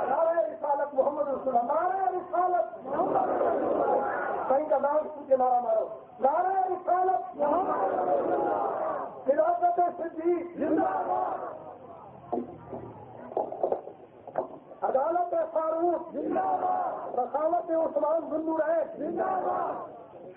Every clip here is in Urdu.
نعرہ رسالت محمد رسول اللہ، نعرہ رسالت محمد رسول اللہ، کہیں کا نام سن کے نعرہ مارو، نعرہ رسالت محمد رسول اللہ، خلافت صدیق زندہ باد، عدالت فاروق زندہ باد، رسالت عثمان ذوالنورین زندہ باد،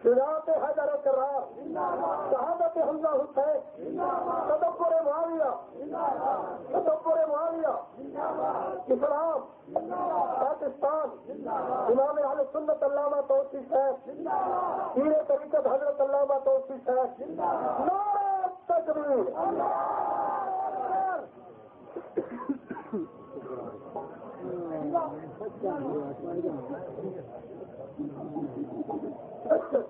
شجاعت حیدر کرار زندہ باد، شہادت حمزہ حسین زندہ باد، تدبر معاویہ زندہ باد، تدبر معاویہ زندہ باد، اسلام زندہ باد، پاکستان زندہ باد، امام اہل سنت علامہ توسیع صاحب زندہ باد، پیر طریقت حضرت علامہ توسیع صاحب زندہ باد، نعرہ تکبیر، اللہ اکبر۔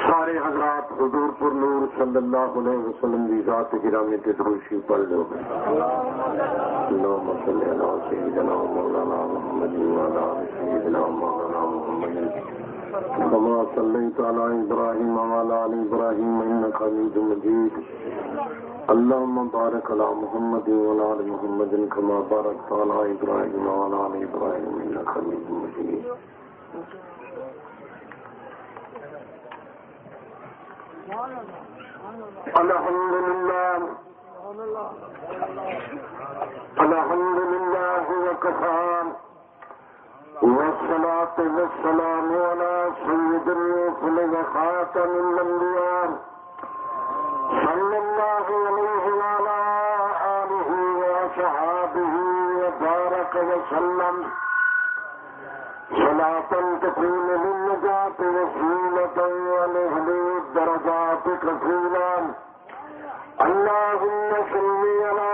سارے حضرات حضور پر نور صلی اللہ علیہ وسلم کی ذات گرامی کے دروشی پڑھ لو گے۔ اللہم صلی علی سیدنا مولانا محمد وعلی آل سیدنا مولانا محمد كما صليت على إبراهيم وعلى آل إبراهيم إنك حميد مجيد اللهم بارك على محمد وعلى آل محمد كما باركت على إبراهيم وعلى آل إبراهيم إنك حميد مجيد الحمد لله وكفى والصلاة والسلام على سيد الرسل وخاتم الأنبياء صلى الله عليه وعلى آله وصحابه وبارك وسلم صلاة تكون للنجاة وسيلة ولأهل الدرجات كفيلا اللهم صل على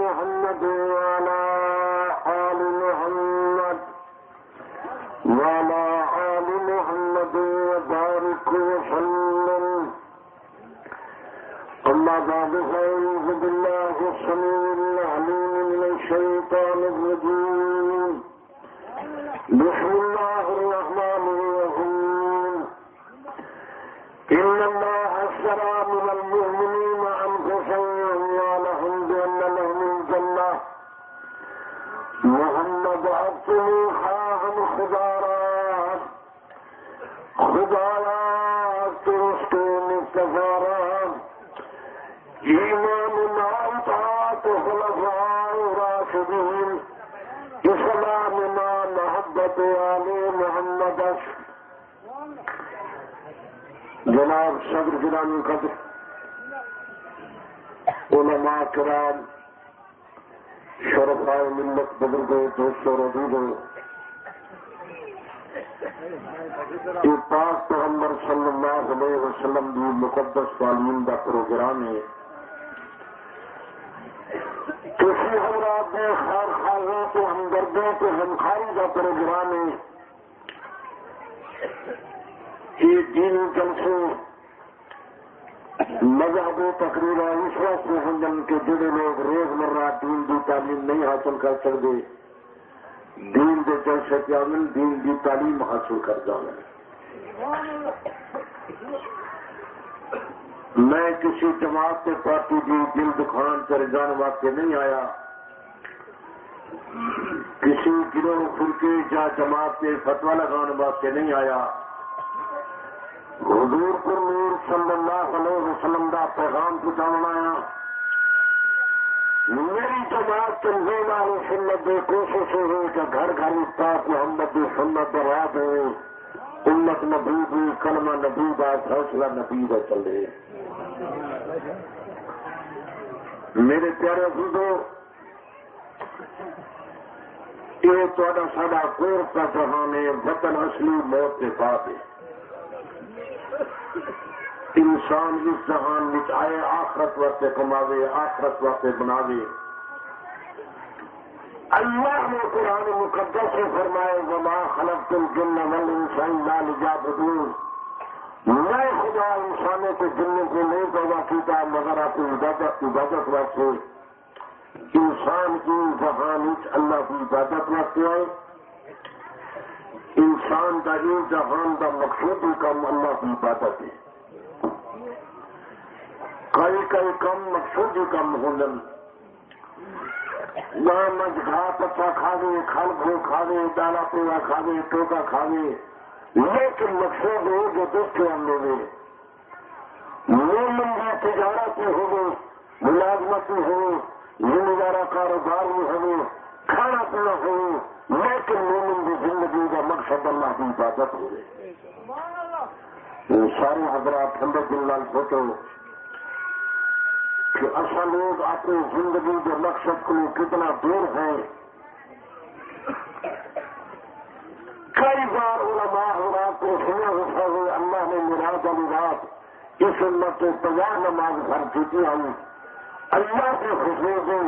محمد وعلى آل محمد وعلى آل محمد وبارك وسلم أما بعد فأعوذ بالله السميع العليم من الشيطان الرجيم بسم الله الرحمن الرحيم إن الله اشترى من المؤمنين أنفسهم وأموالهم بأن لهم الجنة محمد عبده خواہم خدارا درست مصطفیٰ ایمان اطاعت خلفاء راشدین اسلام محبت آل محمد جناب صدر گرامی قدر علماء کرام شرفاء ملت بزرگوں دوستوں رضیوں یہ پاک پیغمبر صلی اللہ علیہ وسلم کی مقدس تعلیم کا پروگرام ہے کسی حضرات میں خیر خواہوں کو ہمدردوں کو ہمخاری کا پروگرام ہے یہ دین جلسے مذہب و تقریر اس وقت ہیں جن کے جڑے لوگ روزمرہ دین کی تعلیم نہیں حاصل کر سکتے دین کے جلسے کامل دین کی تعلیم حاصل کر جانا میں کسی جماعت کے پارٹی کی دل دکھان کر جان واسطے نہیں آیا کسی گروہ فرقے یا جماعت کے فتویٰ لگان واسطے نہیں آیا حضور پر نور صلی اللہ علیہ وسلم کا پیغام پہنچانا آیا میری جماعت تنظیم اہل سنت کی کوشش ہے کہ گھر گھر پاک محمد سنت رات ہے امت نبی بھی کلمہ نبی کا فیصلہ نبی کا چلے میرے پیارے عزیزو یہ تھوڑا ساڈا کور کا جہان ہے وطن اصلی موت کے بعد ہے انسان اس جہان میں آئے آخرت واسطے کماوے آخرت واسطے بناوے اللہ نے قرآن مقدس سے فرمائے وما خلقت الجن والانس الا ليعبدون میں خدا انسانوں کو جنوں کو نہیں پیدا کیتا مگر آپ کی عبادت واسطے انسان کی جہان اللہ کی عبادت واسطے آئے انسان کا یہ جہان کا مقصود کم اللہ کی عبادت ہے. کئی کم مقصود کم ہوں وہاں مجھ گھا پتا کھاوے کھل گھو کھاوے دالا پیوا کھاوے ٹوکا کھاوے لیکن مقصود ہو جو دوست ہم لے مومن کی تجارت ہو ملازمت ہو ذمہ کاروبار میں ہو کھانا پینا ہو لیکن مومن کی زندگی کا مقصد اللہ کی عبادت ہو. سارے حضرات ٹھنڈے دل لال سوچو کہ اصل لوگ اپنی زندگی کے مقصد کو کتنا دور ہیں. کئی بار علماء حضرات کو سنے ہوتا ہوئے اللہ نے مراد رات اس امت کو تیار نماز فرض کی ہم اللہ کی خوشبو دی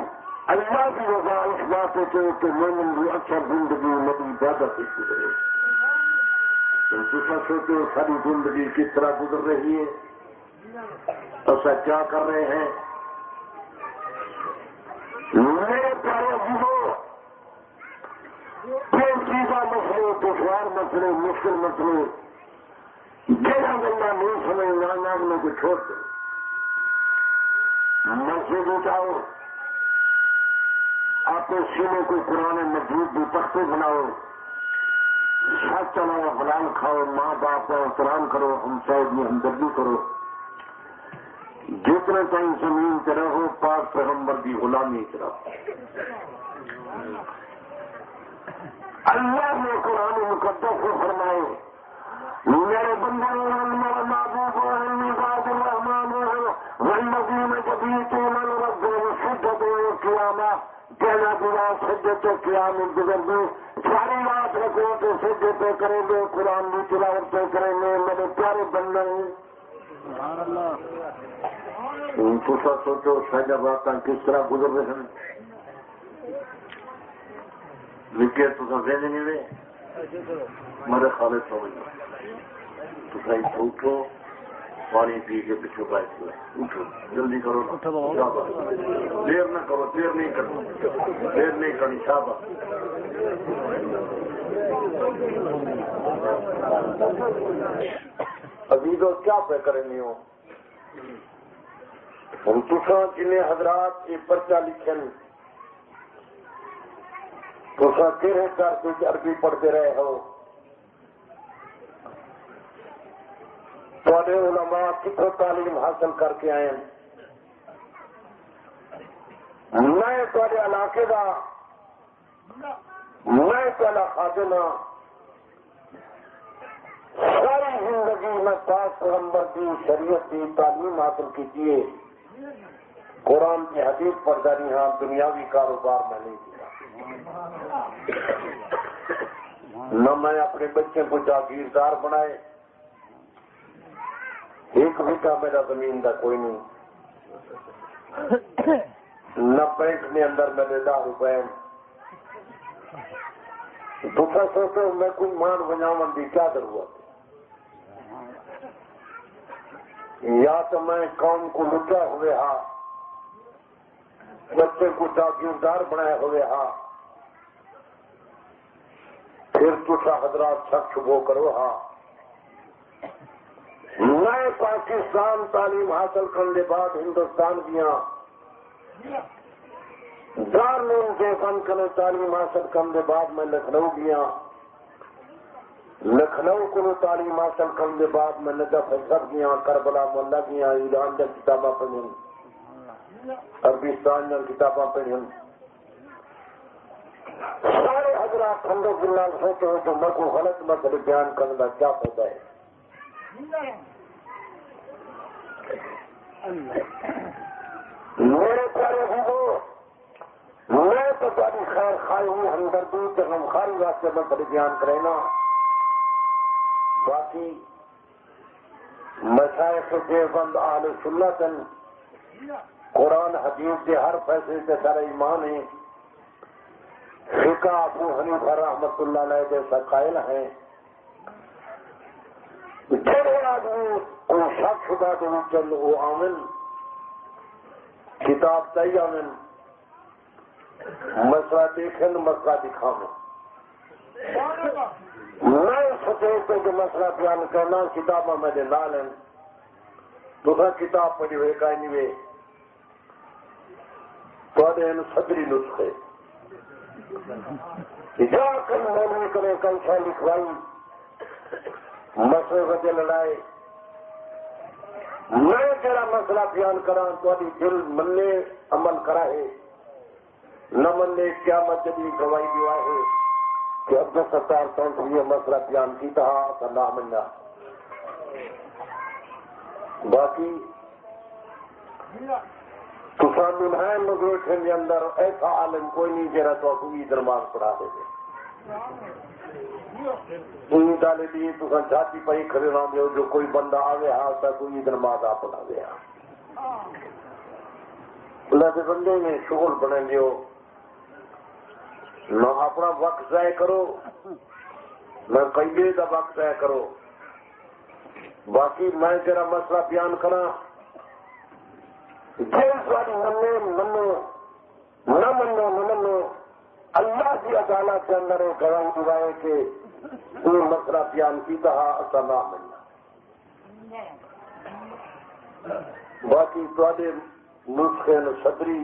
اللہ کی رضا اس بات سے کہ مومن کی اکثر زندگی نبی عبادت سے گزرے. دوسرا سوچو ساری زندگی کس طرح گزر رہی ہے ایسا کیا کر رہے ہیں. میرے پیارے عزیزوں پیچیدہ مسئلے دشوار مسئلے مشکل مسئلے جگہ بندہ نہیں سمجھ مانگنے کو چھوڑ دو. مسجد اٹھاؤ اپنے سینے کو قرآن مجید بھی تختے بناؤ سچ چلاؤ حلال کھاؤ ماں باپ کا احترام کرو ہم شاید میں ہمدردی کرو. جتنے تائیں زمین پہ رہو پاک پیغمبر کی غلامی کرو. اللہ نے قرآن مقدس کو فرمائے میرے بندے میرا محبوب عباد الرحمان والذین یبیتون لربهم سجدا وقیاما کہنا دعا سجدے قیام گزر دو ساری رات رکھو تو سجدے کریں گے قرآن کی تلاوت کریں گے میرے پیارے بندے. سبحان اللہ. دوسرا سوچو شہجاباد کس طرح گزر رہے ہیں لکھے تو دے دیں گے میرے خالد سمجھنا تو صحیح اٹھو پانی پی کے پیچھے بیٹھ گئے اٹھو جلدی کرو دیر نہ کرو دیر نہیں کرو دیر نہیں کرنی شاباش. عزیزو کیا پہ کرنی ہو ہم تساں جنہیں حضرات یہ پرچہ لکھن تساں کہہ کر کچھ عربی پڑھتے رہے ہو تھوڑے علماء کتوں تعلیم حاصل کر کے آئے میں تھوڑے علاقے کا میں پہلا خادم ہاں ساری زندگی میں پاک پیغمبر کی شریعت کی تعلیم حاصل کی قرآن کی حدیث پڑھتا نہیں ہاں دنیاوی کاروبار میں نہیں کیا. نہ میں اپنے بچے کو جاگیردار بنائے ایک بیٹا میرا زمین کا کوئی نہیں نہ بینک میں اندر میرے 10 روپئے. دوسرا سوچو میں کوئی مان بناون کی کیا ضرورت یا تو میں قوم کو لٹا ہوئے ہاں بچے کو جاگیردار بنائے ہوئے ہاں پھر دوسرا حضرات شک شبو کرو ہاں میں پاکستان تعلیم حاصل کرنے بعد ہندوستان گیا دارالعلوم کے فن کرنے تعلیم حاصل کرنے بعد میں لکھنؤ گیا لکھنؤ کو تعلیم حاصل کرنے بعد میں نجف حضرت گیا کربلا محلہ گیا ایران جب کتابیں پڑھیں عربستان جب کتابیں پڑھیں سارے حضرات ٹھنڈے جلال سوچے ہو تو میں کو غلط مسئلے بیان کرنے کا کیا فائدہ ہے. میرے پیارے بھائیو میں تو تاری خیر خواہ ہوں ہمدردی کہ ہم خاری واسطے مسئلے بیان کریں نا باقی مشائخ دیوبند اہل سنت قرآن حدیث کے ہر فیصلے سے سارے ایمان ہیں فقہ ابو حنیفہ رحمۃ اللہ علیہ جیسا قائل ہیں جڑے آدمی کو شک شدہ تو چل وہ عامل کتاب تئی عامل مسئلہ دیکھیں مسئلہ دکھاؤں میں سوچے کہ مسئلہ بیان کرنا کتاباں میرے نال ہیں تو کتاب پڑھی ہوئے کا نہیں ہوئے صدری نسخے جا کر مولوی کرے کئی شہ لکھوائی مسئلے وجہ لڑائے میں جڑا مسئلہ بیان کرا تاری دل مننے عمل کرا ہے نہ مننے قیامت جدی گواہی دیا ہے کہ عبد الستار تو یہ مسئلہ بیان کیتا تو نہ منا باقی تسان دنہائن مگوٹھن کے اندر ایسا عالم کوئی نہیں جرا تو کوئی نماز پڑھا دے دے تھی ڈالے دیے تو چھاتی پہ کھڑے نہ دو جو کوئی بندہ آگے ہاتھ کوئی نماز آپ پڑھا دیا اللہ کے بندے میں شغل بنے دیو نہ اپنا وقت ضائع کرو نہ قیدے کا وقت ضائع کرو باقی میں تیرا مسئلہ بیان کرا جس والی منو نہ منو اللہ کی عدالت کے اندر ایک گواہی دیوائے کہ کوئی مسئلہ بیان کی کہا ایسا نہ ملنا باقی تھوڑے نسخے صدری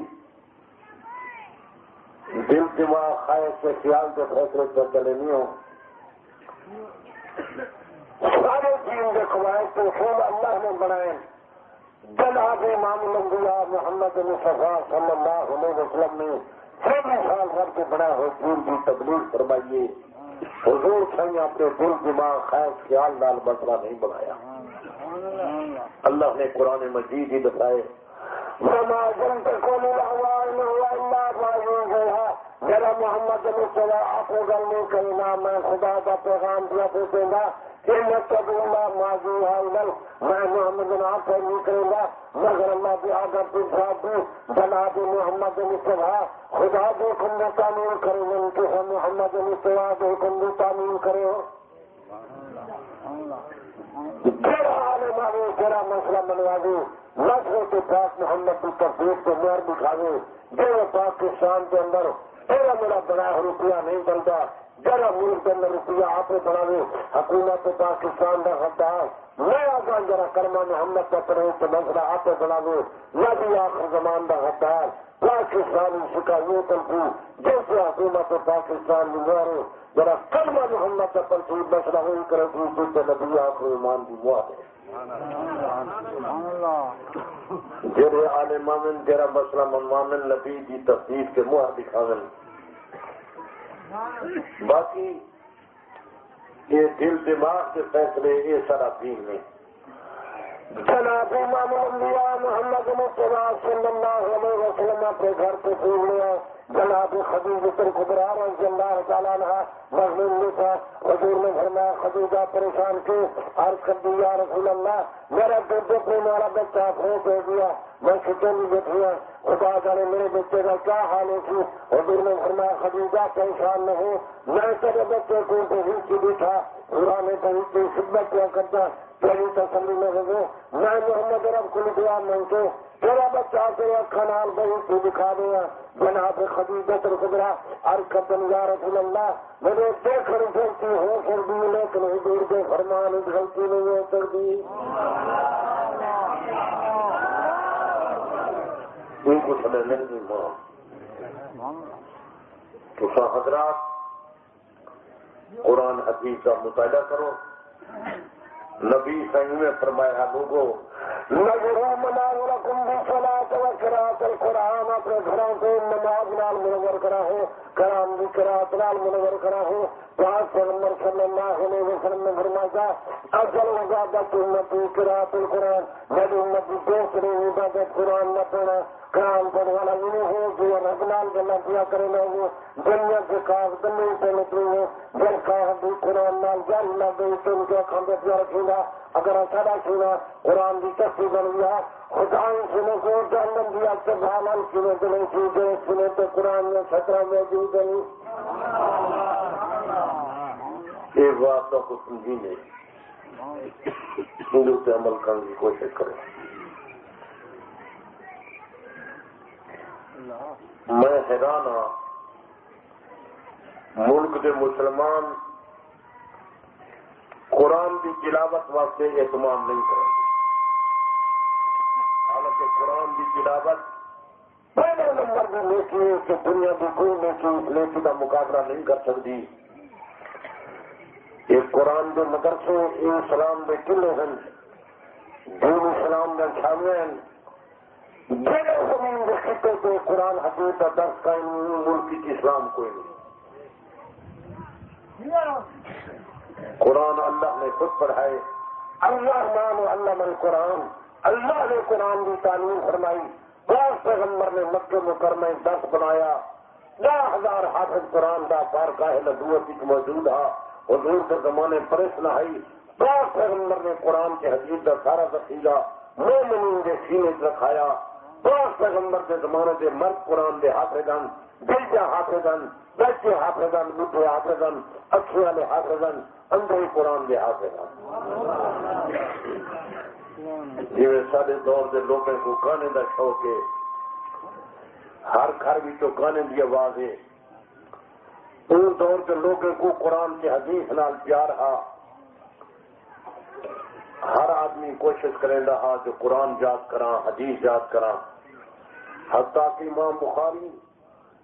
دل دماغ خواہش کے خیال کے فیصلے پر چلے نہیں ہو سارے دین کے قواعد کو خود اللہ نے بنائے جناب امام الانبیاء محمد مصطفیٰ صلی اللہ علیہ وسلم نے 6 سال بھر کے بنا ہو دین کی تبلیغ فرمائیے حضور سنگ اپنے دل دماغ خواہش خیال نال مسئلہ نہیں بنایا اللہ نے قرآن مجید ہی بتائے میرا محمد مصطفیٰ آپ کو گل نہیں کرنا میں خدا کا پیغام دیا پوچھوں گا کہ میں محمد آپ کو نہیں کروں گا مگر اللہ کی آگر پوچھا دوں جناب محمد مصطفیٰ خدا جو حکم تعمیر کرے ان کے محمد مصطفیٰ جو حکم تعمیر کرے تیرا عالم آگے تیرا مسئلہ منوا دوں مسئلے کے پاس محمد کی تصدیق کو مہر دکھاوے جو پاکستان کے اندر تیرا میرا بڑا روپیہ نہیں چلتا ذرا ملک کے اندر روپیہ آپ بڑھاوے حکومت پاکستان کا غدار میں آگا ذرا کرما محمد کا پرہیز تو مسئلہ آپ بڑھاوے نہ بھی آخر زمان کا غدار پاکستان شکا یہ تلفی جیسے حکومت پاکستان مارے ذرا کرما محمد کا پرسید مسئلہ وہی کرے گی جس سے نبی آخر ایمان کی موا ہے جیرے آل مومن جیرا مسئلہ مومن نبی کی تصدیق کے مہر دکھاون باقی یہ دل دماغ کے فیصلے یہ سارا دین میں جناب امام الانبیاء محمد مصطفیٰ صلی اللہ علیہ وسلم اپنے گھر پہ پھول لیا جناب خدیجہ الکبریٰ رضی اللہ تعالیٰ عنہ مظلوم میں تھا حضور نے فرمایا خدیجہ پریشان کی عرض کر دی یا رسول اللہ میرا دودھ دیکھنے والا بچہ فوت ہو گیا میں چھٹے میں بیٹھی ہوں خدا جانے میرے بچے کا کیا حال ہے تھی حضور نے فرمایا خدیجہ پریشان نہ ہو میں تیرے بچے کو بہت کی بھی تھا پرانے بہت کی خدمت کیا کرتا تیری تسلی میں ہو گئے میں محمد رب کو دعا مانگتے تیرا بچہ تیرے کھنال بہت کی دکھا دیا جناب خدیجہ الکبریٰ عرض کرتے یا رسول اللہ میرے دیکھ کر غلطی ہو کر دی لیکن حضور کے فرمان اس غلطی نہیں ہو کر دی کچھ نہیں تو حضرات قرآن حدیث کا مطالعہ کرو نبی صحیح میں فرمایا لوگوں القرآن اپنے گھروں کو نماز نال منور کرا ہو کرام بھی قرات نال منور کرا ہو پاک پیغمبر صلی اللہ علیہ وسلم نے فرمایا اصل عبادت امتی قرات القرآن میری امتی دوسری عبادت قرآن نہ پڑھنا قرآن پڑھنے والا یہ ہو جو رب نال گلا کیا کرے نہ ہو دنیا کے کاغذ نہیں پہ نکلی ہو جب کاغذ بھی قرآن نال جل نہ گئی تو ان کے کھانے پہ رکھے گا اگر اچھا سنا قرآن کی تفصیل بن گیا خدا سنے کو جنم دیا سے بھالا سنے تو نہیں سیکھے سنے تو قرآن میں خطرہ موجود نہیں ایک بات تو کچھ سمجھی نہیں ہندو سے عمل کرنے کی کوشش کرے میں حیران ہوں ملک کے مسلمان قرآن کی تلاوت واسطے اہتمام نہیں کریں، حالانکہ قرآن کی تلاوت پہلے نمبر کی نیکی ہے کہ دنیا کی کوئی نیکی اس نیکی کا مقابلہ نہیں کر سکتی۔ ایک قرآن کے مدرسے اسلام کے قلعے ہیں، دین اسلام کے چھاوے ہیں، جڑے زمین کے خطے پہ قرآن حدیث کا درس قائم نہیں، ملک کی اسلام کوئی نہیں۔ قرآن اللہ نے خود پڑھائے، اللہ نام علم القرآن، اللہ نے قرآن کی تعلیم فرمائی، 5 پیغمبر نے مکہ مکرمہ درس بنایا، 10,000 حافظ قرآن کا بارگاہ نبوت موجود ہے، حضور کے زمانے پریس نہ آئی، 5 پیغمبر نے قرآن کے حدیث کا سارا ذخیرہ مومنین کے سینے رکھایا، 5 پیغمبر کے زمانے کے مرد قرآن کے حافظان، دلجا حافظان، بچے حافظان، بڈھے حافظان، اکھی والے حافظان، اندھے قرآن کے حافظان۔ جی سارے دور کے لوگوں کو گانے کا شوق ہے، ہر گھر بھی تو گانے کی آواز ہے، ان دور کے لوگوں کو قرآن کے حدیث نال پیار ہے، ہر آدمی کوشش کرے رہا جو قرآن یاد کرا، حدیث یاد کرا، حتیٰ کہ امام بخاری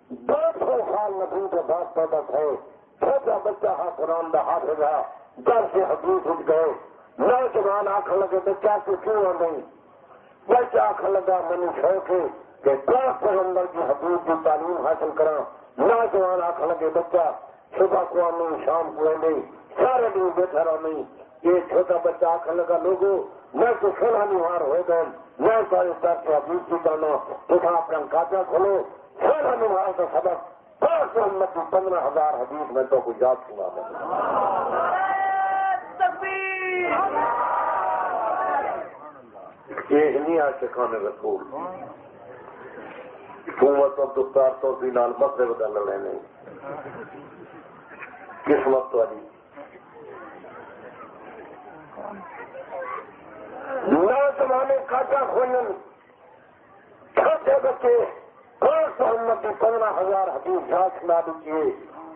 200 سال نبی کے بعد پیدا تھے، چھوٹا بچہ ہے قرآن کا حافظ ہے، در سے حدیث اٹھ گئے، نوجوان آنکھ لگے بچہ کو کیوں آ گئی، بچہ آنکھ لگا میں نے شوق ہے کہ 10 پیغمبر کی حدیث کی تعلیم حاصل کرا، نوجوان آنکھ لگے بچہ صبح کو آنے شام کو آنے سارے دن بیٹھا رہا نہیں، یہ چھوٹا بچہ آنکھ لگا لوگوں میں تو سولہ نوار ہو گئے، میں سارے طرح سے حدیث کی کرنا، تو اپنا کاٹا کھولو، 16 نوار کا سبق 5 محمد کی 15,000 حدیث میں تو کچھ یاد سنا دیں۔ یہ نہیں عاشقان رسول حکومت اور دفتار تو فی الحال مسئلے بدل رہے نہیں، قسمت والی نوجوان کاٹا کھولن، چھوٹے بچے 5 محمد کی 15,000 حدیث یاد سنا دیجیے۔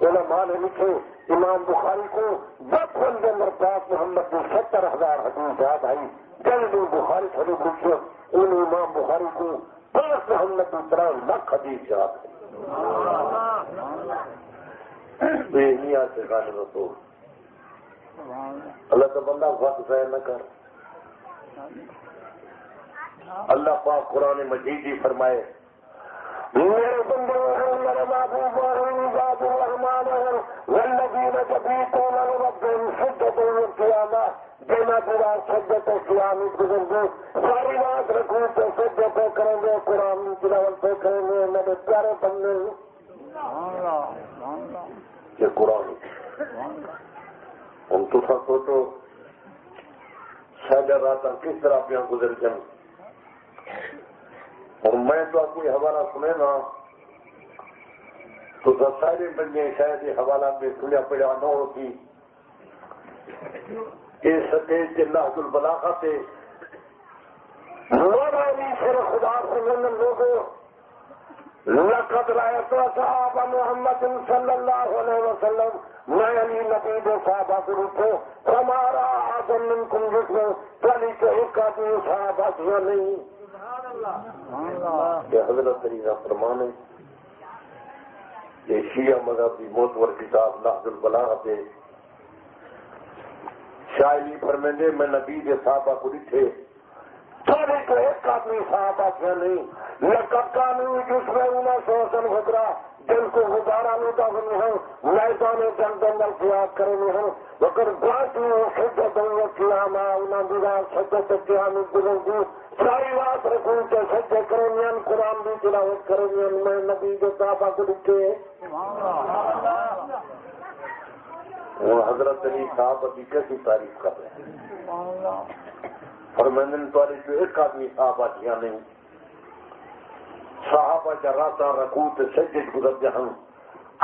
علماء نے لکھے امام بخاری کو بچپن کے اندر 5 محمد کی 70,000 حدیث یاد آئی، جلد بخاری شریف لکھے ان امام بخاری کو 5 محمد کی 13 لاکھ حدیث یاد ہے۔ یہ عاشقان رسول، اللہ کا بندہ وقت ضائع نہ کر۔ اللہ پاک قرآن مجید ہی فرمائے میرے بندے میرے محبوب عباد الرحمن والذین یبیتون لربہم سجدا وقیاما، جنہ برا سجدہ و قیام گزر گئے، ساری رات رکوع پہ سجدے پہ کریں گے، قرآن کی تلاوت پہ کریں گے، میرے پیارے بندے یہ قرآن ہم تو سوچو شاید رات کس طرح پہ گزر جائیں، اور میں تو آپ کو حوالہ سنے نا تو سارے بندے شاید یہ حوالہ میں سنیا پڑا نہ ہوتی، اس سطح کے نہج البلاغہ سے مولانا شیر خدا سے لوگوں لقد رأيت صحاب محمد صلی اللہ علیہ وسلم، میں علی نبی کے صحابہ کو رکھو ہمارا آدم منکم جسم چلی کے ایک آدمی صحابہ کیا نہیں۔ یہ حضرت علیہ فرمان ہے، یہ شیعہ مذہب کی معتبر کتاب نہج البلاغہ پہ شاعری فرمائیں میں نبی کے صحابہ کو لکھے سارے کو ایک آدمی صحابہ کیا نہیں، لقد کانوا یسمعون صوتا غدرا، جن کو غبارہ لوٹا ہوئے ہیں میدان جنگ اندر قیاد کرنے ہیں، وقت باقی سجدہ و قیاما، انہاں دیوا سجدہ قیام گزر گئی، ساری رات رکوع کے سجدے کریں، قرآن بھی تلاوت کریں، میں نبی کے صحابہ کو لکھے۔ وہ حضرت علی صاحب ابھی کیسی تعریف کر رہے ہیں، فرمانے تاری جو ایک آدمی صحابہ کیا نہیں، صحابہ جراتا رکوع سے سجدے گزر جہاں،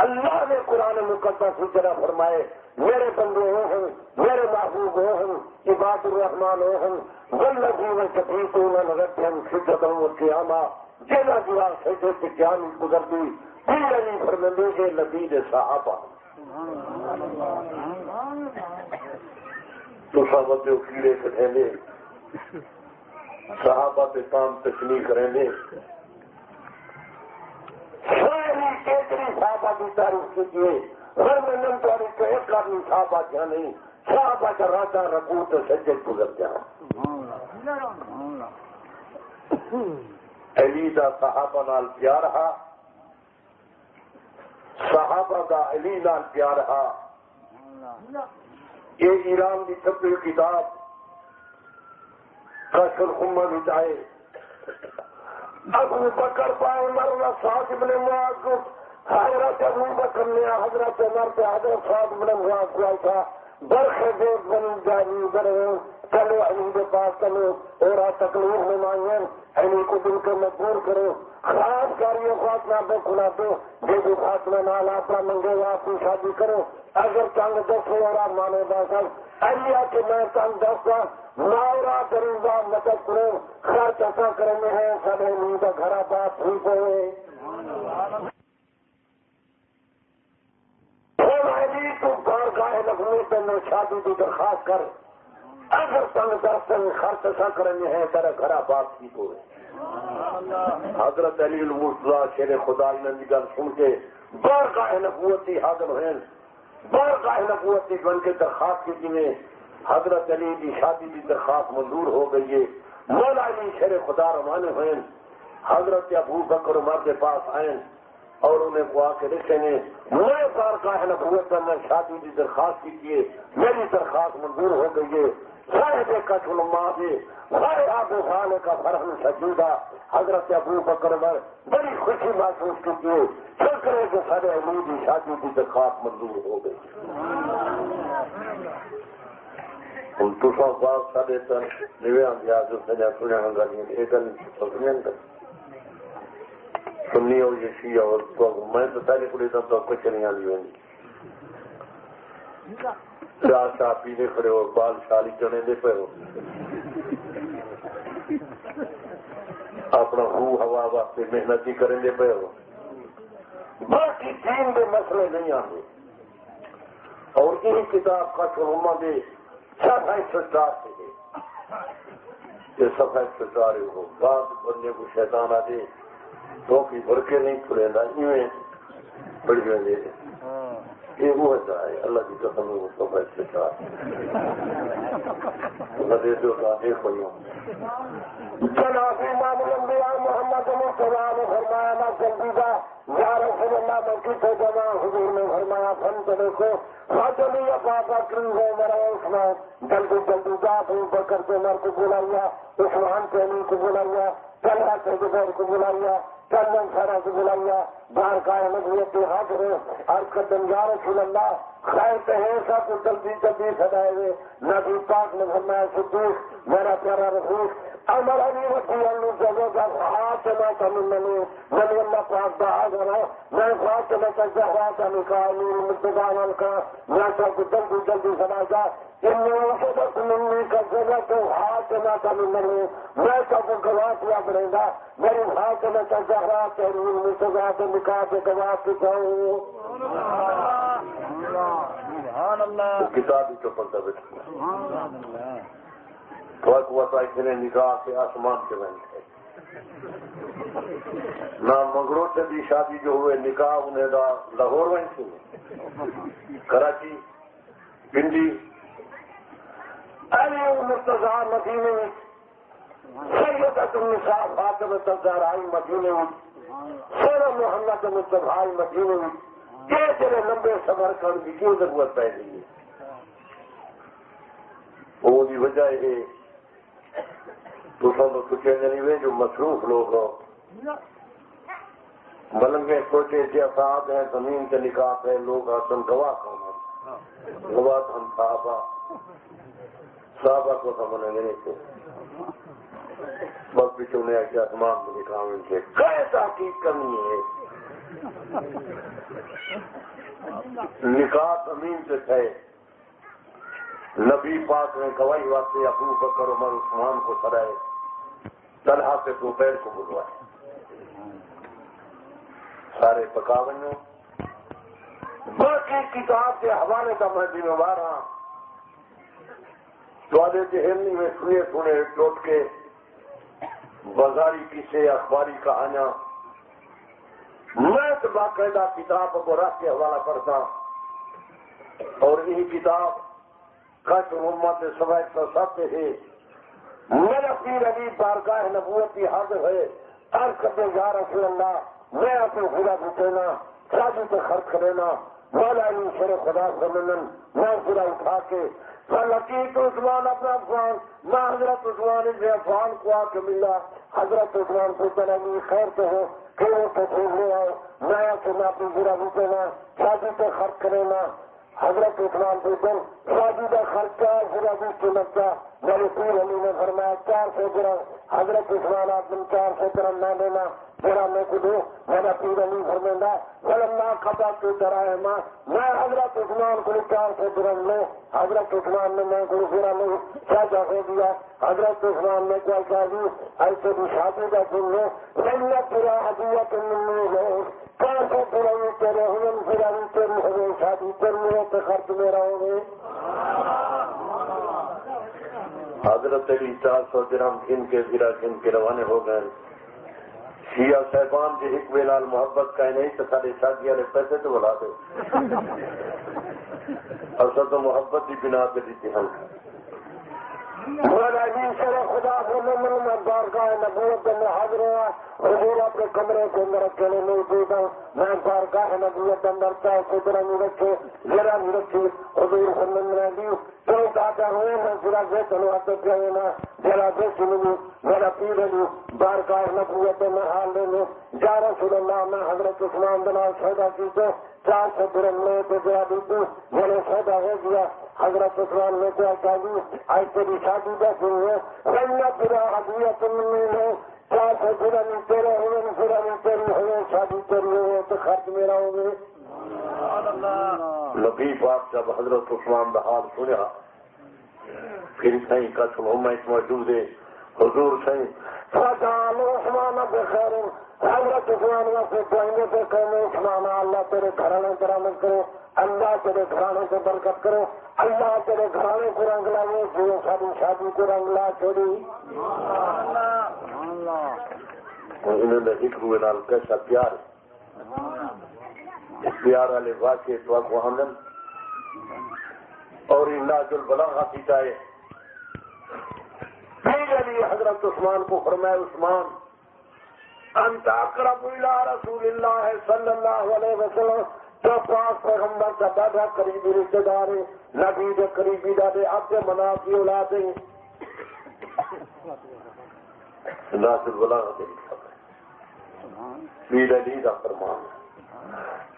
اللہ نے قرآن مقدس اس طرح فرمائے میرے بندے ہو ہیں، میرے محبوب ہو ہیں، عباد الرحمان ہو ہیں، والذین یبیتون لربہم سجدا وقیاما، جنہ جنہ سجدے سے قیام گزر گئی، پھر علی فرمانے کے نبی صحابہ تو صحابت کیڑے کٹیں گے، صحابہ پہ کام تشریح کریں گے، ساری کیتری صحابہ کی تعریف کیجیے، ہر مندن تاریخ کا ایک آدمی صحابہ کیا نہیں، صحابہ کا راجا رکوع تو سجد گزر جائے۔ علی دا صحابہ نال پیار رہا، صحابہ دا علی نال پیار رہا۔ یہ ایران کی چھپی کتاب کشف الامہ آئے، ابو بکر پائے مرنا سعد بن معاذ کو، حضرت ابو بکر نے حضرت عمر پہ حضرت سعد بن معاذ کو تھا، برخے دیکھ بن جاری کرو، چلو علی کے پاس چلو، اور تکلیف میں مانگیں، علی کو دل کو مجبور کرو، خاص کریو فاطمہ کو کھلا دو، جی فاطمہ نال اپنا منگے گا اپنی شادی کرو، اگر چند دس اور آپ مانے داخل علی کہ میں چند دس کا ماورا کروں گا مدد کرو، خرچ ایسا کرنے ہیں سارے نیند گھر بات ٹھیک ہوئے۔ علی تو بارگاہ لگنے پہ میں شادی کی درخواست کر، اگر چند دس خرچ ایسا کرنے ہیں سارے گھر بات ٹھیک ہوئے۔ حضرت علی المرتضیٰ شیر خدا نے گل سن کے بارگاہ نبوتی حاضر ہیں، بارگاہ نبوتی بن کے درخواست کی جنہیں حضرت علی کی شادی کی درخواست منظور ہو گئی ہے۔ مولا علی شیر خدا روانے ہوئے، حضرت ابو بکر عمر کے پاس آئے اور انہیں کو آ کے رکھے نے میں بارگاہ نبوت میں شادی کی درخواست کی ہے، میری درخواست منظور ہو گئی ہے۔ صاحب کشف الامہ سے غیر آبو خانے کا فرحن سجودہ حضرت ابو بکر عمر بڑی خوشی محسوس کی ہے، شکر ہے کہ سارے علی کی شادی کی درخواست منظور ہو گئی۔ ہم تو سب بات سارے تر نوے انداز سے سنیا گا ایک سنی ہو یہ شیعہ اور میں تو سارے پوری طرح تو کچھ نہیں آئی ہوں، چاہ چاہ پینے کھڑے ہو، بال شالی چنے دے پہ ہو، اپنا روح ہوا واسطے محنتی کریں دے پہ ہو، باقی دین کے مسئلے نہیں آتے۔ اور یہی کتاب کشف الامہ دے صفحہ 104 سے ہے، یہ صفحہ 104 ہو، بعد بندے کو شیطان آ دے تو کی بھر کے نہیں کھلے نہ ایویں بڑی ہوئے دے یہ وہ ہے اللہ کی قسم ہے، وہ صفحہ 104 اللہ دے دو کا دیکھ ہوئی ہوں۔ جناب امام الانبیاء محمد مصطفیٰ نے فرمایا نا جلدی کا یا رسول اللہ مکی سے جمع حضور نے فرمایا فن کو دیکھو فاطمی پاپا کیوں ہو مرا عثمان، جلدی جلدی جا ابو بکر کے عمر کو بلایا، عثمان کے علی کو بلایا، طلحہ کے زبیر کو بلایا، چندن سارا کو بلایا، بار کا نبوت حاضر عرض قدم یا رسول اللہ خیر کہیں سب کو جلدی جلدی سدائے ہوئے، نبی پاک نے فرمایا صدیق میرا پیارا رسول امر علی رضی اللہ جگہ کا فاطمہ کا منی اللہ پاک کا حاضر ہے، میں فاطمہ کا زہرا کا نکاح امیر المرتضیٰ کا میں سب کو جلدی جلدی سدا جا منی کا جگہ تو فاطمہ کا منی میں سب کو گواہ کیا پڑے گا، میری فاطمہ کا زہرا کے امیر المرتضیٰ کے نکاح کے گواہ کی جاؤں کتاب ہی تو پڑھتا بیٹھا اتنے نکاح کے آسمان کے بن ہے نہ مغرو چندی شادی جو ہوئے نکاح انہیں دا لاہور وہیں تھی کراچی پنڈی علی المرتضیٰ مدینے میں سیدۃ النساء فاطمہ الزہرا مدینے میں سیدنا محمد مصطفیٰ مدینے میں یہ تیرے لمبے سفر کرنے کی کیوں ضرورت پہ گئی ہے؟ وہ دی وجہ ہے تو سب کچھ نہیں ہوئے جو مصروف لوگ ہو ملنگے سوچے کہ افراد ہیں زمین کے نکاح ہے لوگ حسن گواہ کون ہیں گواہ ہم صحابہ کو سمجھنے نہیں تھے بس پیچھے نے کہ آسمان کے نکاح ان سے کئی تحقیق کرنی ہے نکاح زمین سے تھے نبی پاک نے گواہی واسطے ابو بکر عمر عثمان کو سرائے طلحہ سے زبیر کو بلوائے سارے پکاونوں باقی کتاب کے حوالے کا میں ذمہ دار ہوں تھوڑے ذہن میں سنے ٹوٹ کے بازاری کسے اخباری کہانیاں میں تو باقاعدہ کتاب کو رکھ کے حوالہ کرتا اور یہی کتاب کچھ امت سوائد تو سب ہے میرا پیر علی بارگاہ نبوتی حاضر ہے عرض کرتے یا رسول اللہ میں اپنی خدا بچینا شادی سے خرچ کرینا مولا علی شر خدا سمنن میں خدا اٹھا کے فلقیت عثمان اپنا افغان میں حضرت عثمان ابن عفان کو آ کے ملا حضرت عثمان کو علی خیر تو ہو کہ وہ تو چھوڑنے آؤ میں کہ میں اپنی خدا بچینا شادی سے خرچ کرینا حضرت عثمان پوچھن شادی کا خرچہ خدا کی لگتا میرے پیر علی نے فرمایا 400 درہم حضرت عثمان آپ 400 درہم نہ دینا میرا میں کو دو میرا پیر علی فرمائندہ فلما قضا تو دراہما میں حضرت عثمان کو 400 درہم لے حضرت عثمان نے میں کو پھر نہیں سجا ہو دیا حضرت عثمان نے کیا کہا جی ایسے بھی شادی کا سن لو لن پورا حدیت منی لو 400 درہم تیرے ہوئے پھر ابھی تیری ہوئے شادی تیری ہو تو خرچ میرا ہو گئے حضرت علی 400 درہم گن کے روانے ہو گئے شیعہ صاحبان جی حکم لال محبت کا نہیں تو سارے شادی والے پیسے تو بلا دو اصل تو محبت کی بنا پہ دیتی ہم خدا بارگاہ نبوت میں حاضر ہوا حضور اپنے کمرے کے اندر اکیلے نہیں دیتا میں بارگاہ نبوت اندر چاہے خدرہ نہیں رکھے ذرا نہیں رکھی حضور سمجھ دی تو کہتا ہوئے میں ذرا سے چلو آتے پہ نا ذرا سے سنوں میرا پیر علی بارگاہ نبوت میں حال لینے یا رسول اللہ میں حضرت عثمان بنا سودا کی تو 400 درہم لے تو ذرا دیتی میں نے سودا ہو گیا حضرت عثمان نے کیا کہا جی آج تیری شادی کا سن ہے رنگا پورا حدیت منی ہے 400 درہم تیرے ہوئے پھر ابھی تیری ہوئے شادی تیری ہوئے تو خرچ میرا ہو گئے نبی پاک جب حضرت عثمان کا حال سنیا پھر صحیح کا سلوما اس موجود ہے حضور صحیح فجعل عثمان بخیر حضرت عثمان سے کہیں گے کہنے عثمان اللہ تیرے گھرانے کرامت کرو اللہ تیرے گھرانے سے برکت کرو اللہ تیرے گھرانے کو رنگ لائے جو شادی کو رنگ لا چھوڑی انہوں نے ایک روئے نال کیسا پیار اس پیار والے واقعے تو آپ وہاں اور ناج البلاغہ کی جائے پیر علی حضرت عثمان کو فرمائے عثمان انت اقرب الى رسول اللہ صلی اللہ علیہ وسلم تو پاک پیغمبر کا دادا قریبی رشتے دار نبی کے قریبی دادے آپ کے مناف کی اولاد ہیں ناج البلاغہ کے پیر علی کا فرمان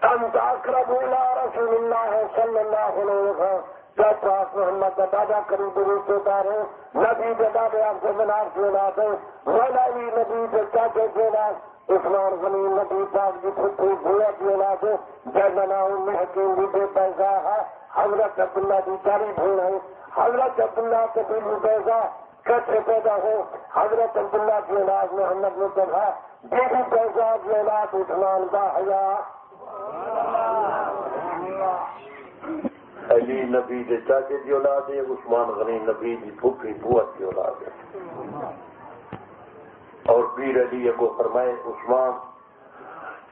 انت اقرب الى رسول اللہ صلی اللہ علیہ وسلم جب پاک محمد کا دادا قریبی رشتے دار ہیں نبی کے دادے آپ کے مناف کی اولاد ہیں مولائی نبی کے چاچے کی اولاد عثمان غنی نبی پاک کی پھٹی بھویا کی اولاد ہے جیسا میں حکیم بھی بے پیسہ ہے حضرت عبداللہ کی چاری بھول ہے حضرت عبداللہ کے دل پیسہ کیسے پیدا ہو حضرت عبداللہ کی اولاد محمد مصطفیٰ بیوی پیسہ کی اولاد عثمان کا حیا علی نبی کے چاچے کی اولاد ہے عثمان غنی نبی کی پھوپھی بوا کی اولاد ہے اور پیر علی کو فرمائے عثمان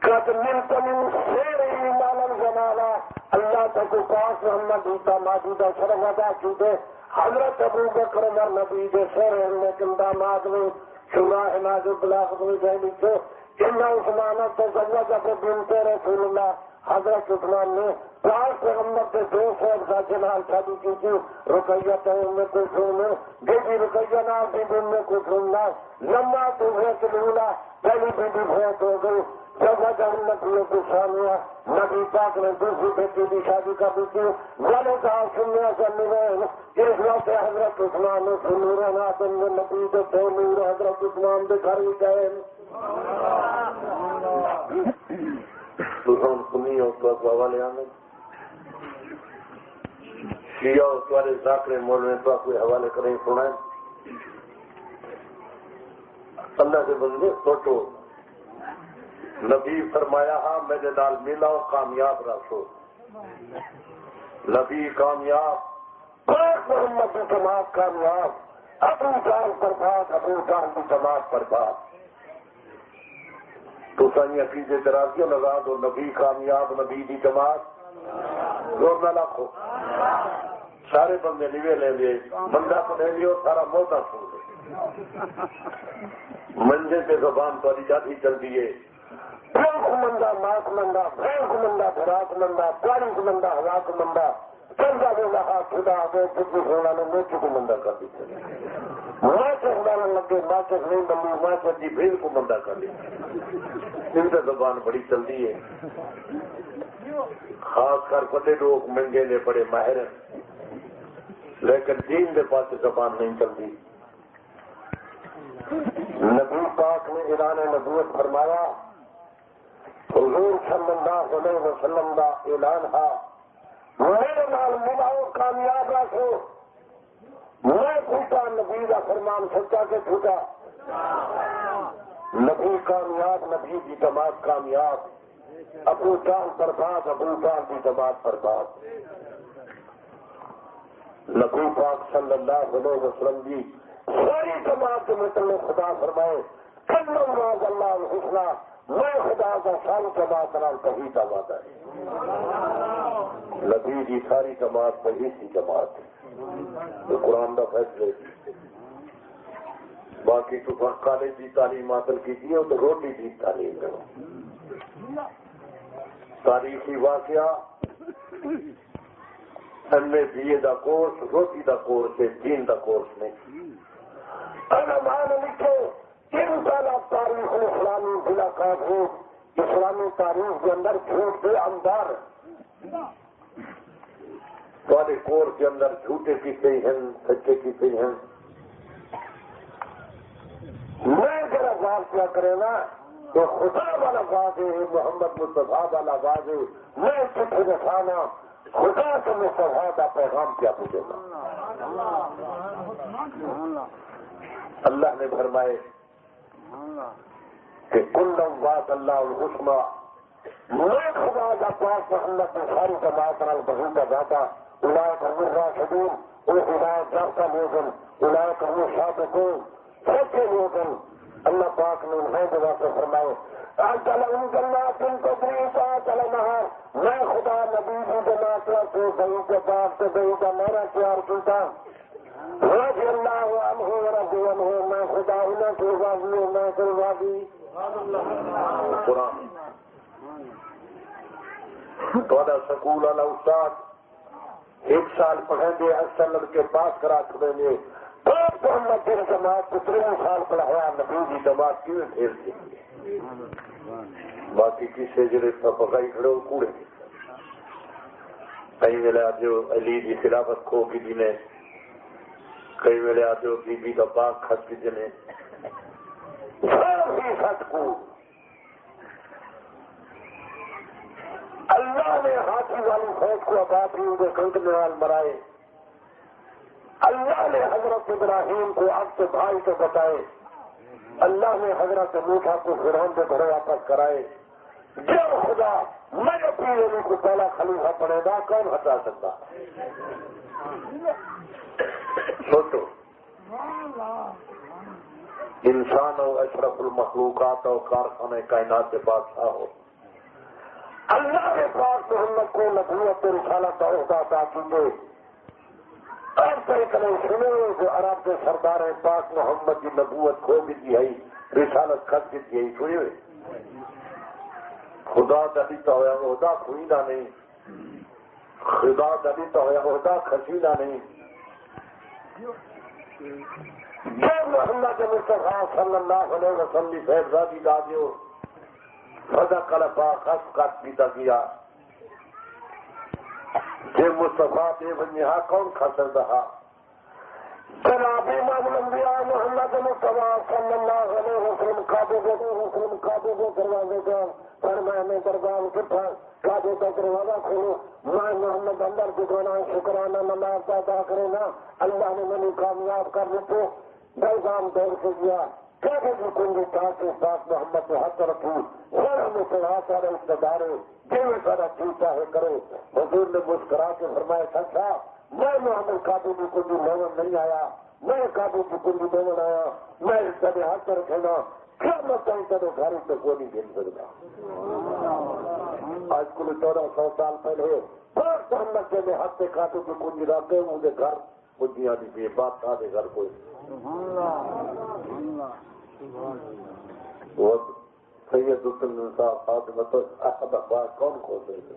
قد ملتم شیر ایمان زمانہ اللہ تک پاس محمد عیسیٰ موجودہ شرف ادا کیتے حضرت ابو بکر عمر نبی کے شیر لیکن داماد میں شراح ناز البلاغہ میں جہلی سے ان عثمان تزوج بنت رسول اللہ حضرت عثمان نے پاک پیغمبر سے 2 شہزادہ کے نال شادی کی تھی رقیہ ام کلثوم بی بی رقیہ نال بی بی ام کلثوم لما تو لولا پہلی بیٹی بہت ہو گئی جب نبی کو ثانیہ نبی پاک نے دوسری بیٹی کی شادی کر دی تھی والے کہا سننے سے ملے اس وقت حضرت عثمان نے نور ناتن نے نبی کے 2 نور حضرت عثمان کے گھر ہی گئے ہم سنی اور تو حوالے آنے شیعہ اور تمہارے ذاکر مولوی تو کوئی حوالے کریں سنائیں اللہ کے بندے سوچو نبی فرمایا ہاں میرے نال ملا کامیاب رکھو نبی کامیاب پاک محمد کی جماعت کامیاب، ابو جہل برباد، ابو جہل کی جماعت برباد۔ تو سائیں عقیدے درازی نژاد اور نبی کامیاب، نبی کی جماعت زور نہ لاکھو، سارے بندے نیوے لے لے، بندہ کو لے لیو، سارا موتا سن لے، منجے پہ زبان تو جاتی چلتی ہے، پیو مندہ، ماک مندہ، بھینس مندہ، براک مندہ، پیاری کو مندہ، ہوا کو مندہ، چلتا دے رہا خدا آگے جتنی ہونا نے موچی کو مندہ کر دی، ماں سے خدانا لگے، ماں سے نہیں بندی، ماں سے جی بھیڑ کو مندہ کر دی، ان سے زبان بڑی چلتی ہے، خاص کر بڑے لوگ منگے نے بڑے ماہر ہیں، لیکن دین کے پاس زبان نہیں چلتی۔ نبی پاک نے اعلان نبوت فرمایا، حضور صلی اللہ علیہ وسلم کا اعلان ہے، میرے نال ملاؤ کامیاب رکھو، میں جھوٹا نبی کا فرمان سچا کے جھوٹا، نبی کامیاب، نبی کی جماعت کامیاب، ابو جہل برباد، ابو جہل کی جماعت برباد۔ نبی پاک صلی اللہ علیہ وسلم کی ساری جماعت کے متعلق خدا فرمائے، کل راز اللہ الحسنہ، میں خدا کا ساری جماعت نال کہیں کا وعدہ ہے۔ نبی کی ساری جماعت کہیں سی جماعت ہے، تو قرآن کا فیصلے۔ باقی تو کالج کی تعلیم حاصل کی تھی تو روٹی کی تعلیم کرو، تاریخی واقعہ MA BA کا کورس، روٹی کا کورس ہے، دین کا کورس نہیں۔ علماء نے لکھے 3 سال تاریخ اسلامی بلا کافی، اسلامی تاریخ کے اندر جھوٹ کے اندر والے کورس کے اندر جھوٹے کسے ہیں، سچے کسے ہیں۔ میں ذرا بات کیا کرے نا تو خدا والا بات ہے، محمد مصطفیٰ والا بات ہے، میں چٹھی دکھانا خدا کے مصطفیٰ کا پیغام کیا پوچھے گا۔ اللہ نے فرمائے کہ کل بات اللہ الحسنہ، میں خدا کا پاک محمد کی ساری جماعت نال بہن کا داتا، اولئک هم الراشدون، وہ ہدایت یافتہ لوگن، اولئک هم الصادقون، سچے لوگن۔ اللہ پاک نے انہیں جگہ سے فرمائے اعطلہم جنات تجری تحتہا الانہار، میں خدا نبی کی جماعت کو دہی کے پاس سے دہی کا میرا تیار کیتا، رضی اللہ عنہ ورضی عنہ، میں خدا انہیں سے راضی ہوں، میں سے راضی۔ قرآن تھوڑا سکول والا استاد 1 سال پڑھیں گے، اکثر لڑکے پاس کرا چھوڑیں گے، پاک محمد کی جماعت کو 3 سال پڑھایا، نبی کی جماعت کیوں پھیر دیں گے؟ باقی کسی جڑے پکائی کھڑے ہو کوڑے کئی ویلے آتے ہو علی کی خلافت کھو کی جنہیں، کئی ویلے آتے ہو بی بی کا باغ کھس کی جنہیں، سب ہی سچ کو اللہ نے ہاتھی والی فوج کو آباد کی ان کے کنٹ میں مرائے، اللہ نے حضرت ابراہیم کو اب سے بھائی کو بتائے، اللہ نے حضرت موسیٰ کو فرعون کے گھر واپس کرائے۔ جو خدا میں اپنی نبی کو پہلا خلیفہ بنے گا کون ہٹا سکتا؟ سوچو، انسان ہو، اشرف المخلوقات ہو، کارخانے کائنات کے بادشاہ ہو، اللہ نے پاک محمد کو نبوت رسالت کا عہدہ عطا کیجیے۔ اور کئی کلے سنے جو عرب کے سردار پاک محمد کی نبوت کھو بھی دی ہے، رسالت کھس بھی دی ہے، سنے ہوئے خدا دلیتا ہوا عہدہ کھوئیدہ نہیں، خدا دلیتا ہوا عہدہ کھسیدہ نہیں۔ جو محمد مصطفیٰ صلی اللہ علیہ وسلم فیضادی دادیو صدق الفا خس کٹ پیتا گیا، جے مصطفیٰ دے بنیہا کون خسر دہا؟ جناب امام الانبیاء محمد مصطفیٰ صلی اللہ علیہ وسلم کعبے کے دروازے کا فرمایا میں دربار کٹھا، کعبے کا دروازہ کھولو، میں محمد اندر دکھانا شکرانہ نماز ادا کرے نا، اللہ نے منی کامیاب کر لیتے، بیگام دور سے گیا، کعبے کی کنجی کہا کے ساتھ محمد نے حق رکھی، اور ہمیں چڑھا سارے اقتدار جو سارا چیز چاہے کرو۔ حضور نے مسکرا کے فرمایا سچا میں محمد قابو کی کنجی مومن نہیں آیا، میں قابو کی کنجی مومن آیا، میں اس طرح ہاتھ کر رکھنا کیا میں کہیں کروں گھر سے کوئی نہیں گھن سکتا۔ آج کل 1400 سال پہلے محمد کے ہاتھ سے قابو کی کنجی رکھے مجھے گھر کنجیاں دیجیے بات تھا دے گھر کوئی وہ سید حسن صاحب فاطمہ احد اخبار کون کھول رہے تھے؟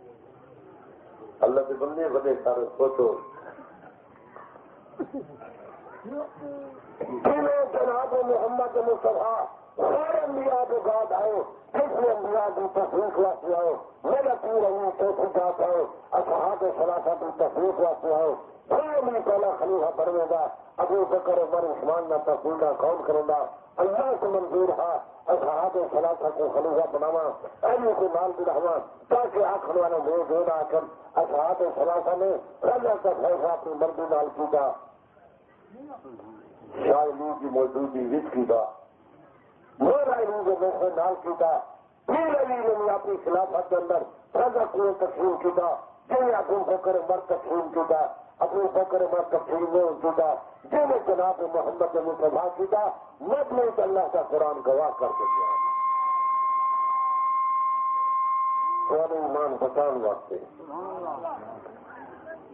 اللہ کے بندے بنے سارے سوچو جنہیں جناب محمد مصطفیٰ سارے انبیاء کے بعد آئے، کسی انبیاء کی تفریق واسطے آئے، میرا پور علی چوتھی جات آئے، اصحاب ثلاثہ کی تفریق واسطے آئے، میں پہلا خلیفہ بننے گا ابو بکر عمر عثمان نہ تفریقہ کون کرے گا؟ اللہ سے منظور ہے اصحاب ثلاثہ کو خلیفہ بناوا، علی کو نال بڑھاوا تاکہ آخر والے وہ دے نہ کر اصحاب ثلاثہ نے اللہ کا فیصلہ اپنی مرضی نال کیا، شاہ علی کی موجودگی وچ کیا، میرا علی کے موقع نال کیا، پھر علی نے اپنی خلافت کے اندر رضا کو تقسیم کیا، جی ابو بکر عمر تقسیم کیا، ابو بکر عمر تقسیم میں کیا، جنہیں جناب محمد مصطفیٰ کیا، مطلب کہ اللہ کا قرآن گواہ کر کے کیا ایمان بچان واسطے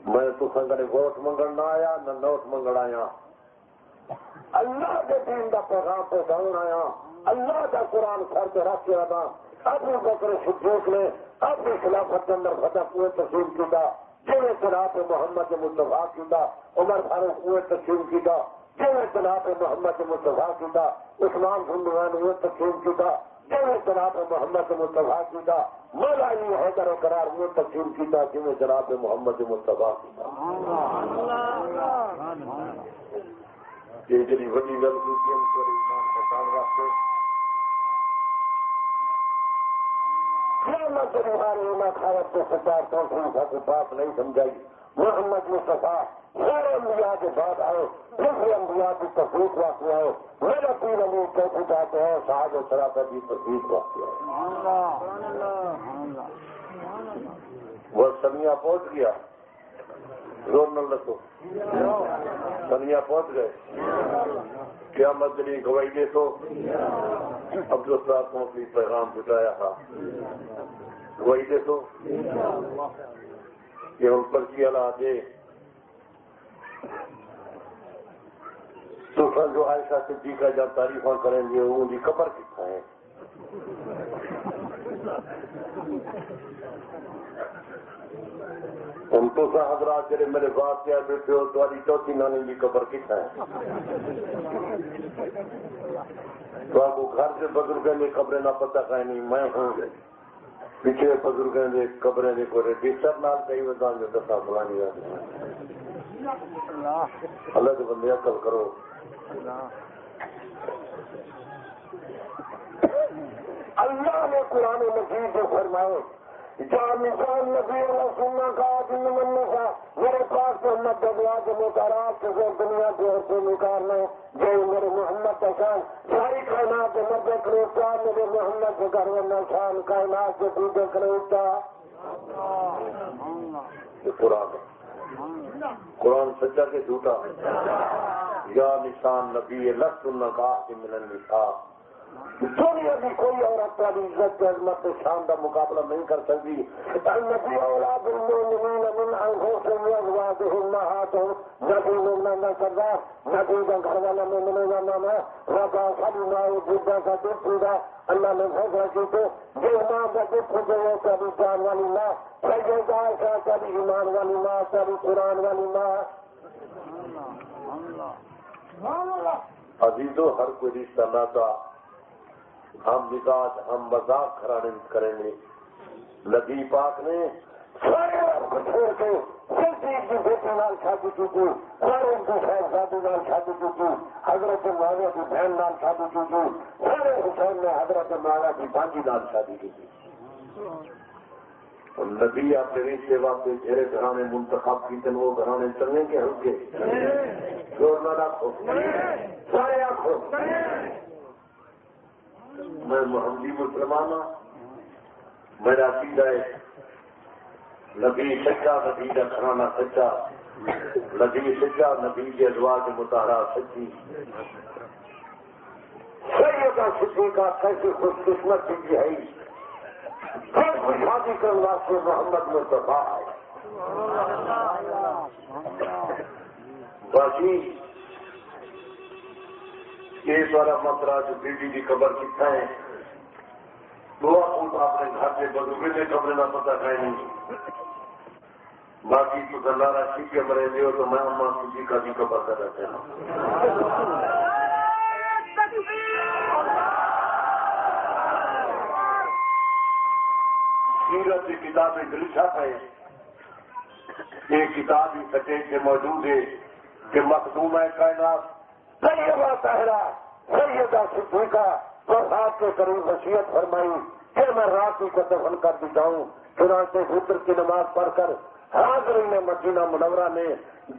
میں تو سنگڑے ووٹ منگن نہ آیا نہ نوٹ منگن آیا، اللہ کے دین کا پیغام پہنچاؤں آیا، اللہ کا قرآن سر پہ رکھ کے آنا۔ ابو بکر صدیق نے اپنی خلافت کے اندر فتح کوئے تقسیم کیا، جنہیں جناب محمد مصطفیٰ کیا، عمر فاروق کوئے تقسیم کیا، جنہیں جناب محمد مصطفیٰ کیا، عثمان بن ہوئے تقسیم کیا، جنہیں جناب محمد مصطفیٰ کیا، مولا علی حیدر قرار ہوئے تقسیم کیا، جنہیں جناب محمد مصطفیٰ کیا۔ یہ جی وڈی گل خیرت کے سچار کی بات نہیں سمجھائی، محمد مصطفیٰ سارے انبیاء کے بعد آئے، دوسرے انبیاء کی تصدیق واقع آئے، میرا پیر علی چوتھی جاتے ہیں، صاحب شراکت کی تصدیق واقع ہے۔ وہ سنیا پہنچ گیا، زور نہ رکھو، سنیا پہنچ گئے، کیا مدنی گواہی دے تو عبدالصاحب کو اپنی پیغام پہنچایا تھا، گواہی دے تو کہ ان پر کی اللہ دے تو جو عائشہ صدیقہ جب تعریفاں کریں گے ان کی قبر کتنا ہے؟ ان تو سا حضرات جڑے میرے بات کیا بیٹھے ہو تمہاری چوتھی نانی کی قبر کتنا ہے؟ تو آپ کو گھر سے بزرگوں کی قبریں نہ پتہ کہیں نہیں، میں ہوں گے پیچھے بزرگوں کی قبریں دیکھو رجسٹر نال کئی وزان جو دسا فلانی اللہ کے بندے عقل کرو۔ اللہ نے قرآن مجید جو فرمائے جان نشان نبی اللہ سننا کا جن مننے کا میرے پاس محمد دبلا کے متعارف سے دنیا کے عورتیں نکالنا جو میرے محمد کا شان ساری کائنات کے مدد کروتا میرے محمد کے گھر میں شان کائنات کے دوسرے کروتا قرآن قرآن سچا کے جھوٹا یا نشان نبی اللہ سننا کا من النساء دنیا کی کوئی عورت والی عزت کے عظمت شان کا مقابلہ نہیں کر سکتی۔ نبی اولاد المؤمنین من انفسہم وازواجہم امہاتہم، نبی مومنوں کا سردار، نبی کا گھر والا مومنوں کا نام ہے، رضا سلیمہ جدہ کا دل پودا اللہ نے فیصلہ کی تو جو ماں کا دل پوچھے وہ کبھی جان والی ماں، سید عائشہ کبھی ایمان والی ماں، کبھی قرآن والی ماں۔ عزیزو ہر کوئی رشتہ ناتا ہم مزاج ہم مذاق کریں گے، نبی پاک نے سارے کو چھوڑ کے صدیق کی بیٹی نال شادی کی تھی، سارے کی شہزادی نال شادی کی تھی، حضرت معاویہ کی بہن نال شادی کی تھی، سارے حسین نے حضرت معاویہ کی بھانجی نال شادی کی تھی۔ نبی اپنے رشتے واسطے جھیرے گھرانے منتخب کیتے وہ گھرانے چلنے کے ہلکے زور نہ رکھو، سارے آنکھو میں محمدی مسلمان ہوں، میرا عقیدہ ہے نبی سچا، نبی کا گھرانہ سچا، نبی سچا، نبی کے ازواج مطہرہ سچی، سیدہ صدیقہ کیسی خوش قسمت کی ہے، شادی کرنے واسطے محمد مصطفیٰ ہے۔ باقی یہ سارا مسئلہ جو بیوی کی قبر کتنا ہے وہ اپنے گھر کے بزرگ نے قبر نہ پتا کہیں نہیں، باقی تو گلارا ٹھیک کے مرے دے ہو تو میں اما کسی کا بھی قبر کر رہتے ہیں۔ سیرت کی کتاب دلچسپ ہے، یہ کتاب ہی سچے سے موجود ہے کہ مخدوم کائنات طیبہ طاہرہ سیدہ صدیقہ وفات کے قریب وصیت فرمائی کہ میں رات ہی کو دفن کر دیتا ہوں۔ چنانچہ فطر کی نماز پڑھ کر حاضرین مدینہ منورہ نے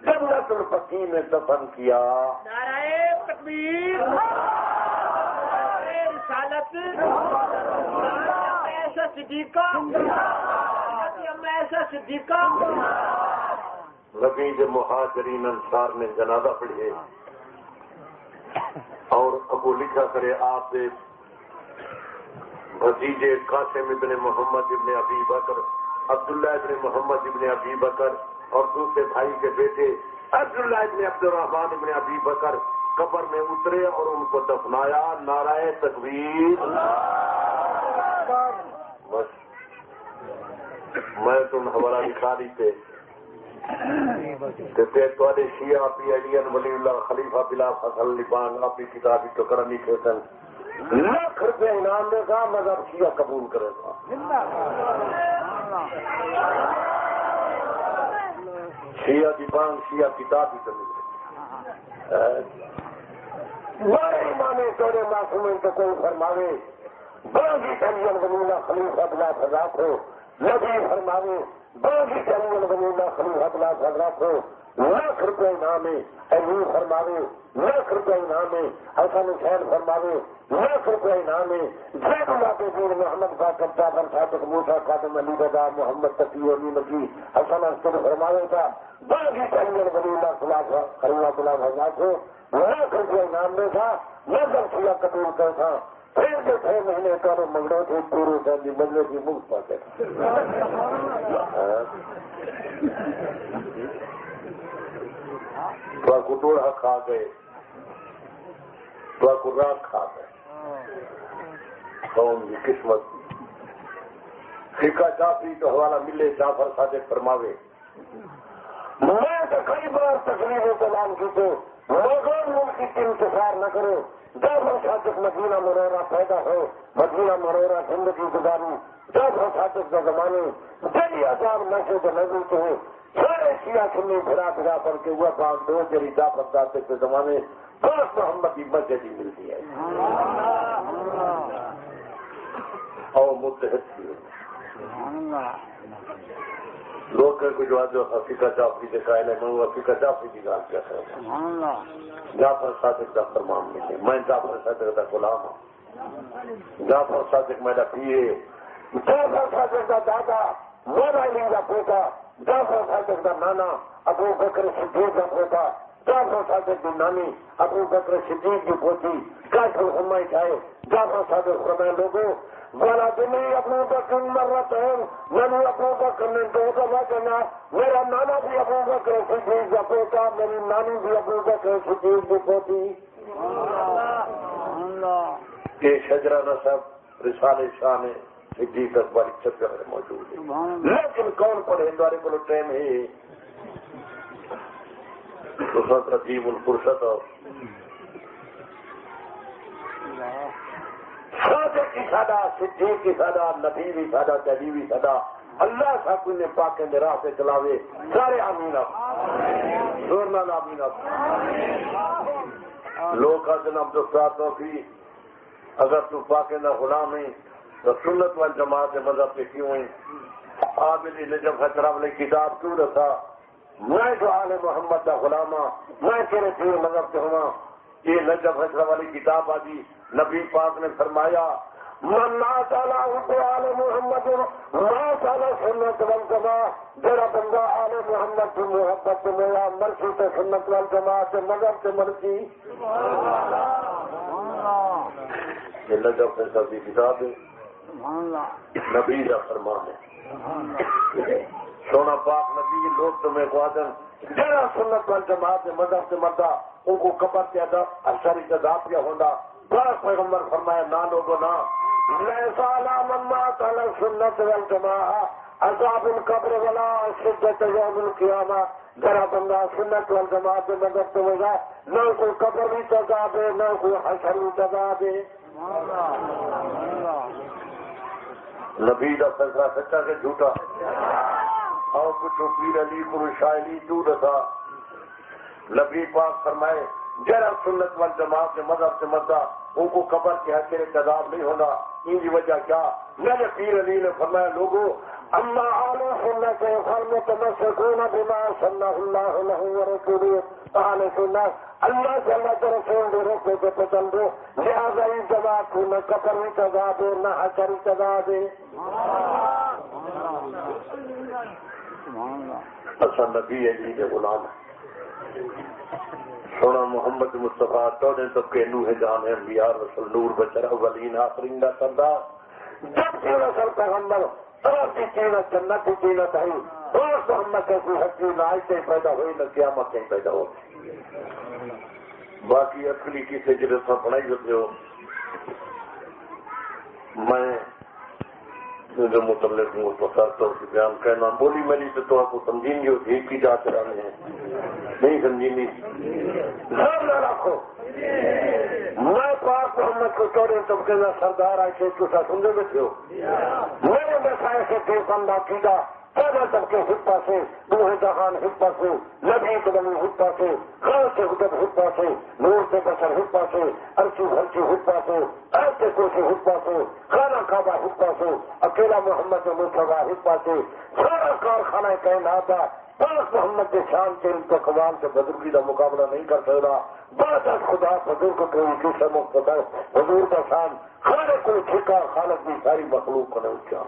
جنت البقیع میں دفن کیا۔ نعرہ تکبیر، نعرہ رسالت، ایسا صدیقہ، ایسا صدیقہ۔ نبی مہاجرین انصار نے جنازہ پڑھے اور ابو لکھا کرے آپ کے بھتیجے قاسم ابن محمد ابن ابی بکر، عبداللہ ابن محمد ابن ابی بکر اور دوسرے بھائی کے بیٹے عبداللہ ابن عبد الرحمان ابن ابی بکر قبر میں اترے اور ان کو دفنایا۔ نعرہ تکبیر۔ بس میں تم حوالہ لکھا دی تھے تے شیعہ پی ایڈین ولی اللہ خلیفہ بلا فصل لبان اپنی کتابی تو کر لکھے سن، لاکھ روپے انعام دے گا، مذہب شیعہ قبول کرے گا۔ شیعہ دیبان شیعہ کتاب ہی تو ملے میرے ایمانے توڑے معصومین تو کوئی فرماوے باغی ایڈین ولی اللہ خلیفہ بلا فضا کو، نبی فرماوے باغی ایڈین ولی اللہ خلیفہ بلا فضا کو لاکھ روپے انعام ہے، علی فرماوے لاکھ روپے انعام ہے، حسن حسین فرماوے لاکھ روپے انعام ہے، زید العابدین محمد باقر جعفر صادق موسیٰ خادم علی رضا محمد تقی علی نبی حسن حسن فرماوے تھا باغی ایڈین ولی اللہ خلیفہ بلا فضا کو لاکھ روپے انعام دے تھا، نظر شیعہ قبول کر تھا، پھر جو 6 مہینے کارو منگڑوں تھے پورے سال مجلے کی مفت پاتے تو کٹوڑا کھا گئے، تو راک کھا گئے، قوم کی قسمت۔ فقہ جعفری تو حوالہ ملے جعفر صادق فرماوے میں تو کئی بار تقریروں کو اعلان کیتے لوگوں ملک کی انتظار نہ کرو، جعفر صادق مدینہ منورہ پیدا ہو، مدینہ منورہ زندگی گزاری، جعفر صادق کا زمانے جلی عذاب نشے کے نظر تو ہو، سارے شیعہ سنی بھرا بھرا کر کے وہ باغ دو جری جعفر صادق کے زمانے پاس محمد کی مسجد ہی ملتی ہے اور متحد کی لوگ کو جو فقہ جعفری کے قائل ہے میں وہ فقہ جعفری کی بات کر رہا ہوں۔ جعفر صادق کا فرمان ملے، میں جعفر صادق کا غلام ہوں، جعفر صادق میرا پیے، جعفر صادق کا دادا مولا علی کا پوتا، جعفر صادق کا نانا ابو بکر صدیق کا پوتا، جعفر صادق کی نانی ابو بکر صدیق کی پوتی، کاشف فرمائی چاہے جعفر صادق فرمائے لوگوں والا دنی ابو بکر مرت ہے، میں نے ابو بکر نے 2 دفعہ کہنا میرا نانا بھی ابو بکر صدیق کا پوتا، میری نانی بھی ابو بکر صدیق کی پوتی۔ یہ شجرہ نسب رسالہ شان صدیق اکبر چکر میں موجود ہے، لیکن کون پڑھے ہندوارے کو ٹائم ہے فرصت رتیب الفرصت صادق کی سادہ، صدیق کی سادہ، نبی بھی سادہ، تحبی بھی سادہ، اللہ سب نے پاک کے راہ سے چلاوے سارے آمین زورنا آمین۔ لوگ کا جناب دوستوں کی اگر تو پاک نہ غلام ہے تو سنت وال جماعت مذہب کے کیوں ہیں؟ عابد نجف حضرت نے کتاب کیوں رکھا؟ میں جو آل محمد کا غلام ہوں، میں تیرے پیر مذہب سے ہوں، یہ نجف حضرت والی کتاب آدھی نبی پاک نے فرمایا من ناس علی حب آل محمد ناس علی سنت والجماع، جڑا بندہ آل محمد کی محبت میں یا مرضی تے سنت والجماعت کے مذہب سے مرضی یہ نجف سے سبھی کتاب ہے، نبی کا فرمان ہے، سونا پاک نبی لوگ تمہیں خوادن جڑا سنت والجماعت کے مذہب سے مردہ ان کو قبر کے اشاری عذاب کیا ہوگا، بڑا پیغمبر فرمایا نہ لوگو نہ لیسا علی من مات علی سنت والجماعہ عذاب القبر ولا شدت یوم القیامہ، ذرا بندہ سنت والجماعت میں مدد تو ہوگا، نہ کوئی قبر بھی عذاب ہے نہ کوئی حشر بھی عذاب ہے۔ نبی کا فیصلہ سچا کہ جھوٹا؟ اور کچھ پیر علی کو شاعری تو رسا نبی پاک فرمائے جرا سنت والجماعت کے مذہب سے مردہ ان کو قبر کے حشر عذاب نہیں ہوگا، ان کی وجہ کیا؟ میرے پیر علی نے فرمایا لوگوں اما آل سنت فالمتمسکون بما سنہ اللہ لہ ورسولہ، آل سنت اللہ سے اللہ کے رسول دے رکھے کے پچل دے، لہذا اس جماعت کو نہ قبر بھی عذاب ہے نہ حشر عذاب ہے۔ اچھا نبی ہے جی کے غلام ہے، سونا محمد مصطفیٰ چودہ سب کے نوح جان ہے، انبیاء رسول نور بشر اولین آخرین کا سردار، جب کی رسول پیغمبر کی چینت جنت کی چینت ہے، روز محمد کیسی حقی نہ آج سے پیدا ہوئی نہ قیامت سے پیدا ہوئی۔ باقی اصلی کی سے جلسہ پڑھائی ہوتے ہو، میں جو متعلق ہوں تو بیان کہنا بولی میری تو آپ کو سمجھیں گے ایک کی جا چلانے ہیں نہیں سمجھیں گی، گھر نہ رکھو۔ میں پاک محمد کو چورے طبقے کا سردار آئے سے کچھ سمجھے بیٹھے ہو، میرے مسائل سے بے بندہ کیدا پیدا طبقے حصہ سے دوہ جہان حصہ سے نبی قدمی حصہ سے غیر سے حدب حصہ سے نور سے بشر حصہ سے ارچی بھرچی حصہ سے ایسے کوشی حصہ سے خانہ کعبہ حصہ سے اکیلا محمد مصطفیٰ حصہ سے سارا کارخانہ کائنات پاک محمد کے شان کے انتقال سے بزرگی کا مقابلہ نہیں کر سکتا، بات خدا بزرگ کوئی کسی مختصر حضور کا شان خالق کوئی ٹھیکا خالق کی ساری مخلوق کو نہیں اچھا،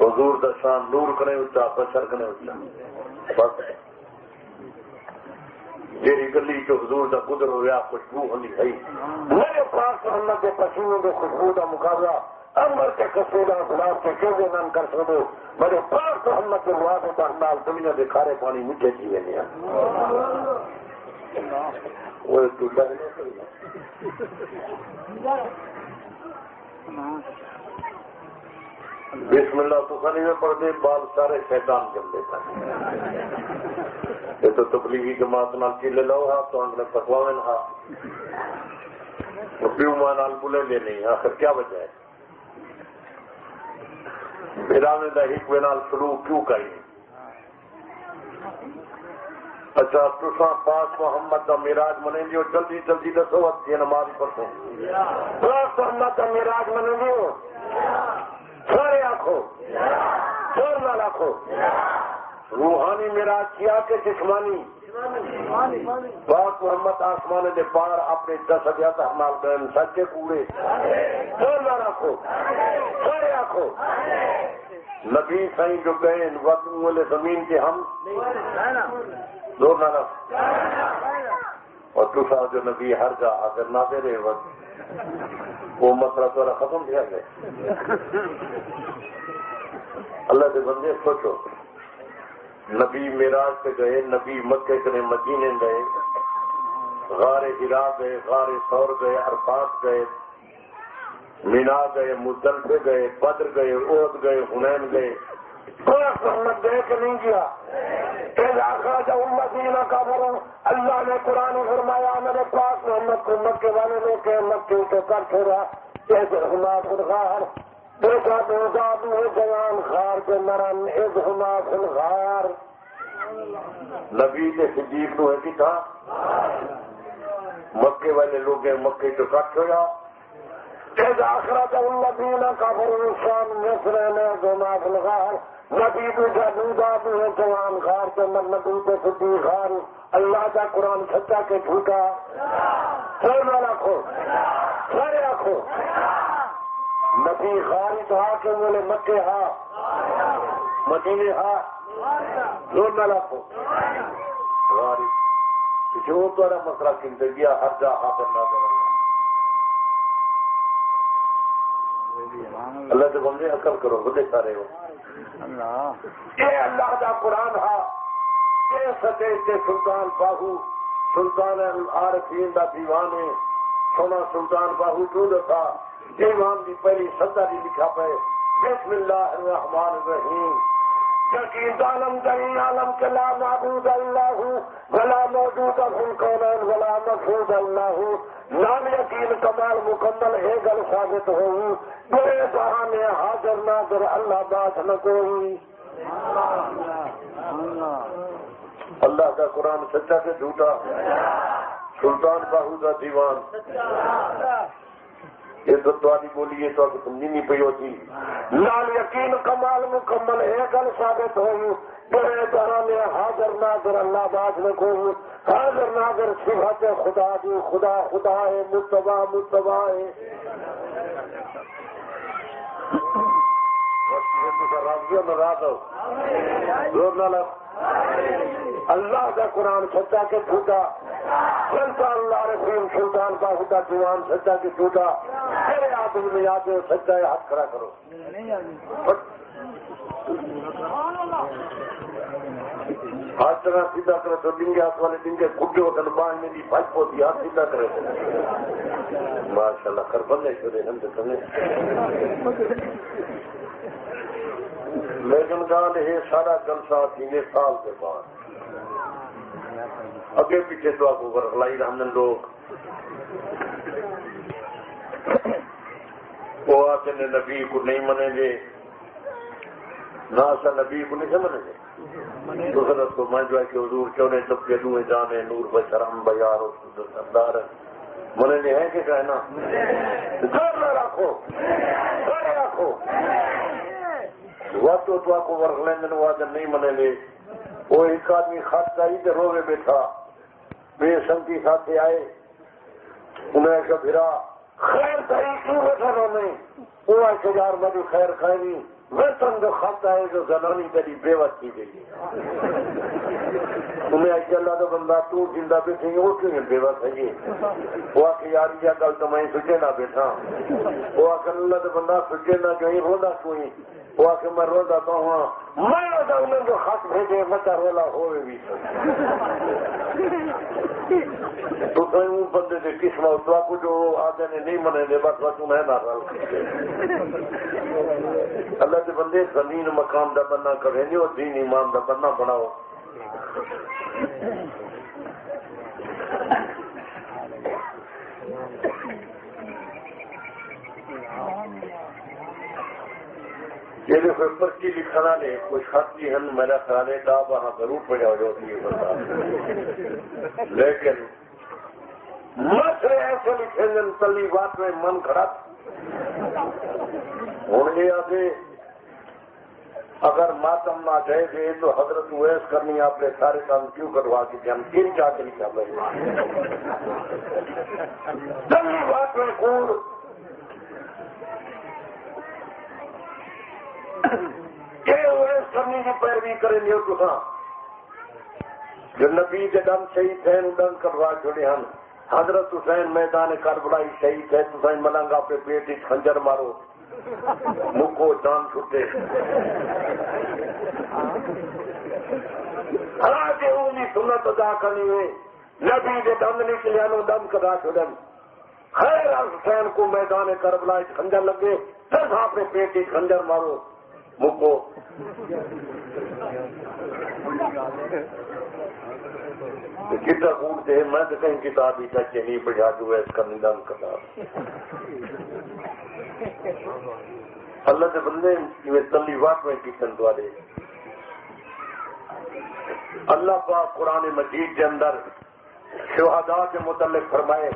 حضور کا شان نور کرے اچھا بشر کرے اچھا، بس جیری گلی جو حضور کا قدر ہو گیا خوشبو ہونی چاہیے، میرے پاس محمد کے پسینے کے خوشبو کا مقابلہ امر کے قصیدہ گلاب کے کیسے نام کر سکو، میرے پاس محمد کے رواب بہنال دنیا کے کھارے پانی مجھے چیئے نہیں وہ بسم اللہ تو خانی میں پڑھ دے بال سارے شیطان جم دیتا ہے، یہ تو تبلیغی جماعت نال چیلے لو ہاں تو انہوں نے پتواوین ہاں پیو ماں نال بلے لے نہیں، آخر کیا وجہ ہے؟ بھیرانے دا حکوے نال سلوک کیوں کہیں؟ اچھا تساں پاک محمد دا میراج منیں دیو، جلدی جلدی دسو یہ نمازی پڑھو، پاک محمد دا میراج منیں دیو، سارے آنکھو چور نہ رکھو، روحانی میراج کیا کہ جسمانی؟ پاک محمد آسمان دے پار اپنے 10,000 احمال گئن سچے کوڑے، چور نہ رکھو سارے آنکھو، نبی سائیں جو گئے وقت والے زمین کے ہم زور نہ رکھ، اور تسا جو نبی ہر جا حاضر نہ دے رہے وقت وہ مسئلہ تھوڑا ختم کیا گئے۔ اللہ کے بندے سوچو، نبی معراج پہ گئے، نبی مکے کرے مدینے گئے، غار ہرا گئے، غار ثور گئے، عرفات گئے، مینا گئے، مزدلفے گئے، بدر گئے، احد گئے، حنین گئے، پاک محمد گئے کہ نہیں گیا؟ اللہ نے قرآن فرمایا میرے پاک محمد کو مکے والے لوگ کے مکے کو کر چھوڑا، ہما فلغار دیکھا دوزاد ہوئے جوان خار کے مرن از ہما فلغار، نبی کے صدیق تو ہے کہ تھا مکے والے لوگ مکے کو کٹ چھوڑا، إذ أخرج الذين كفروا ثاني في الغار نبی کو جادودا بھی ہے جوان غار کے اندر نبی کے صدیق غار اللہ کا قرآن سچا کے جھوٹا سر رکھو سر رکھو نبی غار تو آ کے بولے مکے ہاں مدینے ہاں زور نہ رکھو غار جو تھوڑا مسئلہ زندگی ہر جا ہاں کرنا پڑا اللہ سے بندے عقل کرو بڑے سارے ہو یہ اللہ کا قرآن ہے یہ سچے کے سلطان باہو سلطان العارفین کا دیوان ہے سونا سلطان باہو جو تھا دیوان کی پہلی سدا بھی لکھا پہ بسم اللہ الرحمن الرحیم یقین عالم جلی عالم کے لا معبود اللہ ولا موجود فی الکونین ولا مفعول اللہ نام یقین کمال مکمل ہے گل ثابت ہوئی بڑے جہان حاضر ناظر اللہ بات نہ کوئی اللہ کا قرآن سچا کے جھوٹا سلطان باہو کا دیوان یہ تو تاری بولیے تو سمجھی نہیں پی ہوتی لال یقین کمال مکمل ہے گل ثابت ہوئی بڑے جہاں میں حاضر ناظر اللہ بات نہ کوئی حاضر ناظر صفت خدا دی خدا خدا ہے مصطفیٰ مصطفیٰ ہے اللہ کا قرآن سچا کے جھوٹا سلطان اللہ رسیم سلطان باہو کا دیوان سچا کے جھوٹا میرے آدمی میں یاد ہے سچا ہے ہاتھ کھڑا کرو ہاتھ طرح سیدھا کرے تو ڈنگے ہاتھ والے ڈنگے گڈے ہوتے باندھنے کی بھائی ہوتی ہاتھ سیدھا کرے ماشاء اللہ کر بندے شدے ہم لیکن گال ہے سارا جلسہ 3 سال کے بعد اگے پیچھے تو آپ کو لائی رہے لوگ وہ آتے نے نبی کو نہیں منیں گے نہ ایسا نبی کو نہیں منیں گے تو حضرت کو میں جو ہے کہ حضور کیوں نے سب کے دوئے جانے نور بشرم بیار سردار منیں گے ہیں کہ کہنا گھر میں رکھو گھر رکھو وقت تو آپ کو ورک لیندن واجن نہیں منے لے وہ ایک آدمی خط چاہیے تو روے بیٹھا بے سنگی ساتھے آئے انہیں کہ پھرا خیر چاہیے کیوں بیٹھا رو نہیں وہ ایسے یار مجھے خیر کھائے نہیں ویتن جو خط آئے جو زنانی تیری بے وقت کی گئی انہیں ایسے اللہ کا بندہ تو زندہ بیٹھیں گے وہ کیوں بے وقت ہے یہ وہ آ کے یار یا کل تو میں سجے نہ بیٹھا وہ آ کے اللہ کا بندہ سجے نہ کہیں رونا کیوں وہ آ کے میں روزہ کہوں میں روزہ انہیں جو خط بھیجے مچا رولا ہوئے بھی تو کہیں بندے سے قسم تو آپ کو جو آدھے نے نہیں منے دے بس بس انہیں نہ رل اللہ کے بندے زمین مقام دا بننا کریں نہیں اور دین ایمان دا بننا بناؤ یہ جو پرچی لکھنا نے کچھ خط کی ہن میرا خیال ہے دا وہاں ضرور پڑا ہو جاتی ہے بندہ لیکن مسئلے ایسے لکھیں گے تلی بات میں من کھڑا ہوں یہ آگے اگر ماتم نہ جائے گے تو حضرت ویس کرنی آپ نے سارے کام کیوں کروا کے ہم کن کیا کے لکھا پڑے تلی بات میں کوڑ کرنی کی پیروی کریں گے تو جو نبی کے دم شہید ہے دم کروا چھوڑے ہم حضرت حسین میدان کربلا شہید ہے حسین ملنگا پہ پیٹ خنجر مارو مکو جان چھٹے سنت ادا کرنی ہے نبی کے دم نکلے دم کرا چھوڑن خیر حسین کو میدان کربلا خنجر لگے پھر وہاں پہ پیٹ خنجر مارو مکو کتا کوڑتے ہیں میں تو کہیں کتاب ہی تک نہیں پڑھا جو ایس کا نظام کرنا اللہ کے بندے یہ تلیوات میں کتن دوارے اللہ پاک قرآن مجید کے اندر شہداء کے متعلق فرمائے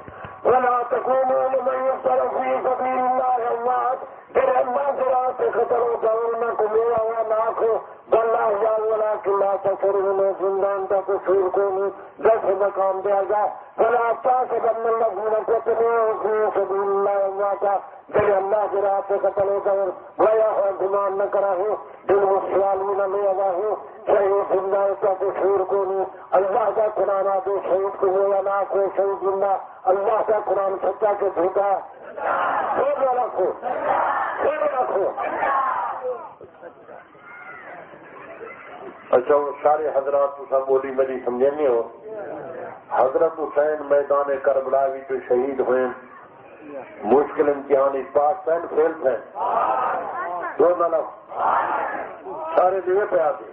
ولا تكونوا لمن يقتل في سبيل الله اموات پھر اللہ کے راستے خطر و دورنا کو میرا ہوا ناکھو بلّہ جاؤ ولا کلا تفر انہیں زندان کا قصور کو نہیں جیسے مقام دیا جا بلا سے بن لگنا کو تمہیں سبیل اللہ امواتا جب اللہ کے راستے قتل و دور گیا ہے گمان نہ کرا ہے دل و خیال نہ لے آیا ہے شہید زندہ کا قصور کو نہیں اللہ کا قرآن آتے شہید کو ہوا ناک ہو شہید زندہ اللہ کا قرآن سچا کے جھوٹا رکھو رکھو. اچھا وہ سارے حضرات تو بولی میری سمجھے نہیں ہو. حضرت حسین میدان کربلا بھی جو شہید ہوئے مشکل امتحان اس پاس پین فیل تھے دو نلف سارے دیے پہ آتے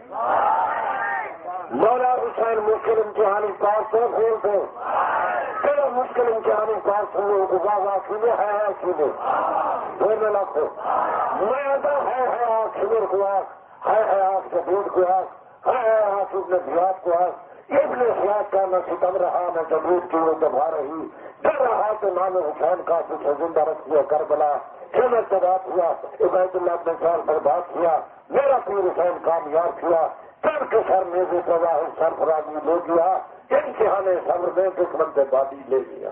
مولا حسین مشکل امتحان اس پاس پہ فیل تھے چلو مشکل امتحان اس پاس سنو گزارا سنو ہے سنو دو نلف میں آتا ہے آنکھ سنر کو آنکھ ہے آنکھ سفید کو آنکھ ہے آنکھ ابن زیاد کو آنکھ ابن زیاد کا نہ ستم رہا نہ جبیر کی وہ دبا رہی ڈر رہا تو نام حسین کا کچھ زندہ رکھ دیا کربلا چلو تباہ ہوا عبید اللہ نے سال برباد کیا میرا پیر حسین کامیاب کیا سر کے سر میرے پرواہ سرفرازی لے گیا امتحان صبر میں دشمن سے بادی لے گیا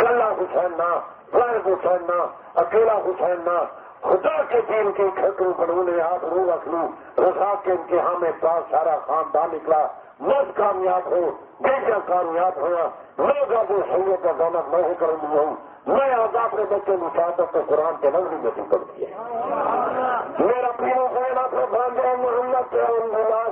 کلا حسین نہ فرائض حسین نہ اکیلا حسین نہ خدا کے دین کی کھٹو بڑوں نے آپ رو رکھ لوں رسا کے امتحان میں پاس سارا خاندان نکلا مرد کامیاب ہو بیٹا کامیاب ہوا میں جو سید کا دولت میں ہی کر لیا ہوں میں آزاد اپنے بچے مساعدت کو قرآن کے نظری میں بھی پڑھتی ہے میرا پیرو خینا کو باندھا محمد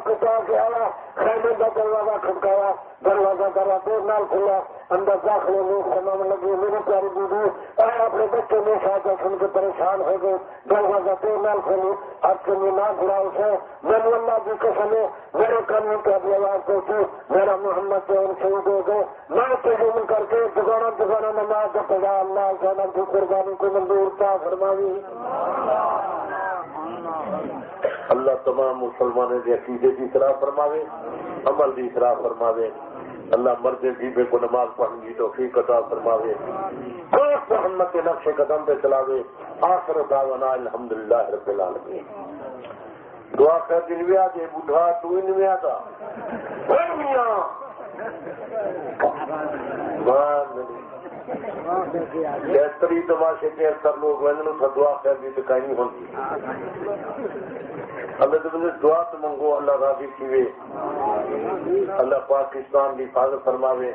کتا کے آیا خیمے کا دروازہ کھٹکایا دروازہ درا دیر نال کھلا اندر داخل میں سمام لگی میری پیاری بیوی اپنے بچے میں شاید سن کے پریشان ہو گئے دروازہ دیر نال کھولی آپ کے لیے نہ گرا اسے میں نے اللہ کی قسم ہے میرے قانون کی اپنی آواز پہنچی میرا محمد سے ان شہید ہو گئے میں تجمن کر کے دگانا نماز کا پڑا اللہ جانا کی قربانی کو منظور تا فرمائی. اللہ تمام مسلمانوں کے عقیدے کی اصلاح فرماوے عمل کی اصلاح فرماوے اللہ مرد جیبے کو نماز پڑھنے کی توفیق عطا فرماوے محمد کے نقش قدم پہ چلاوے آخر دعوانا الحمدللہ رب العالمین. دعا کر دنویا دے بڑھا تو انویا تھا بہتری تماشے کے اکثر لوگ ویسے دعا کر دی تو کہیں نہیں ہوتی اللہ تو دعا تو منگو اللہ راضی کیوے اللہ پاکستان کی حفاظت فرماوے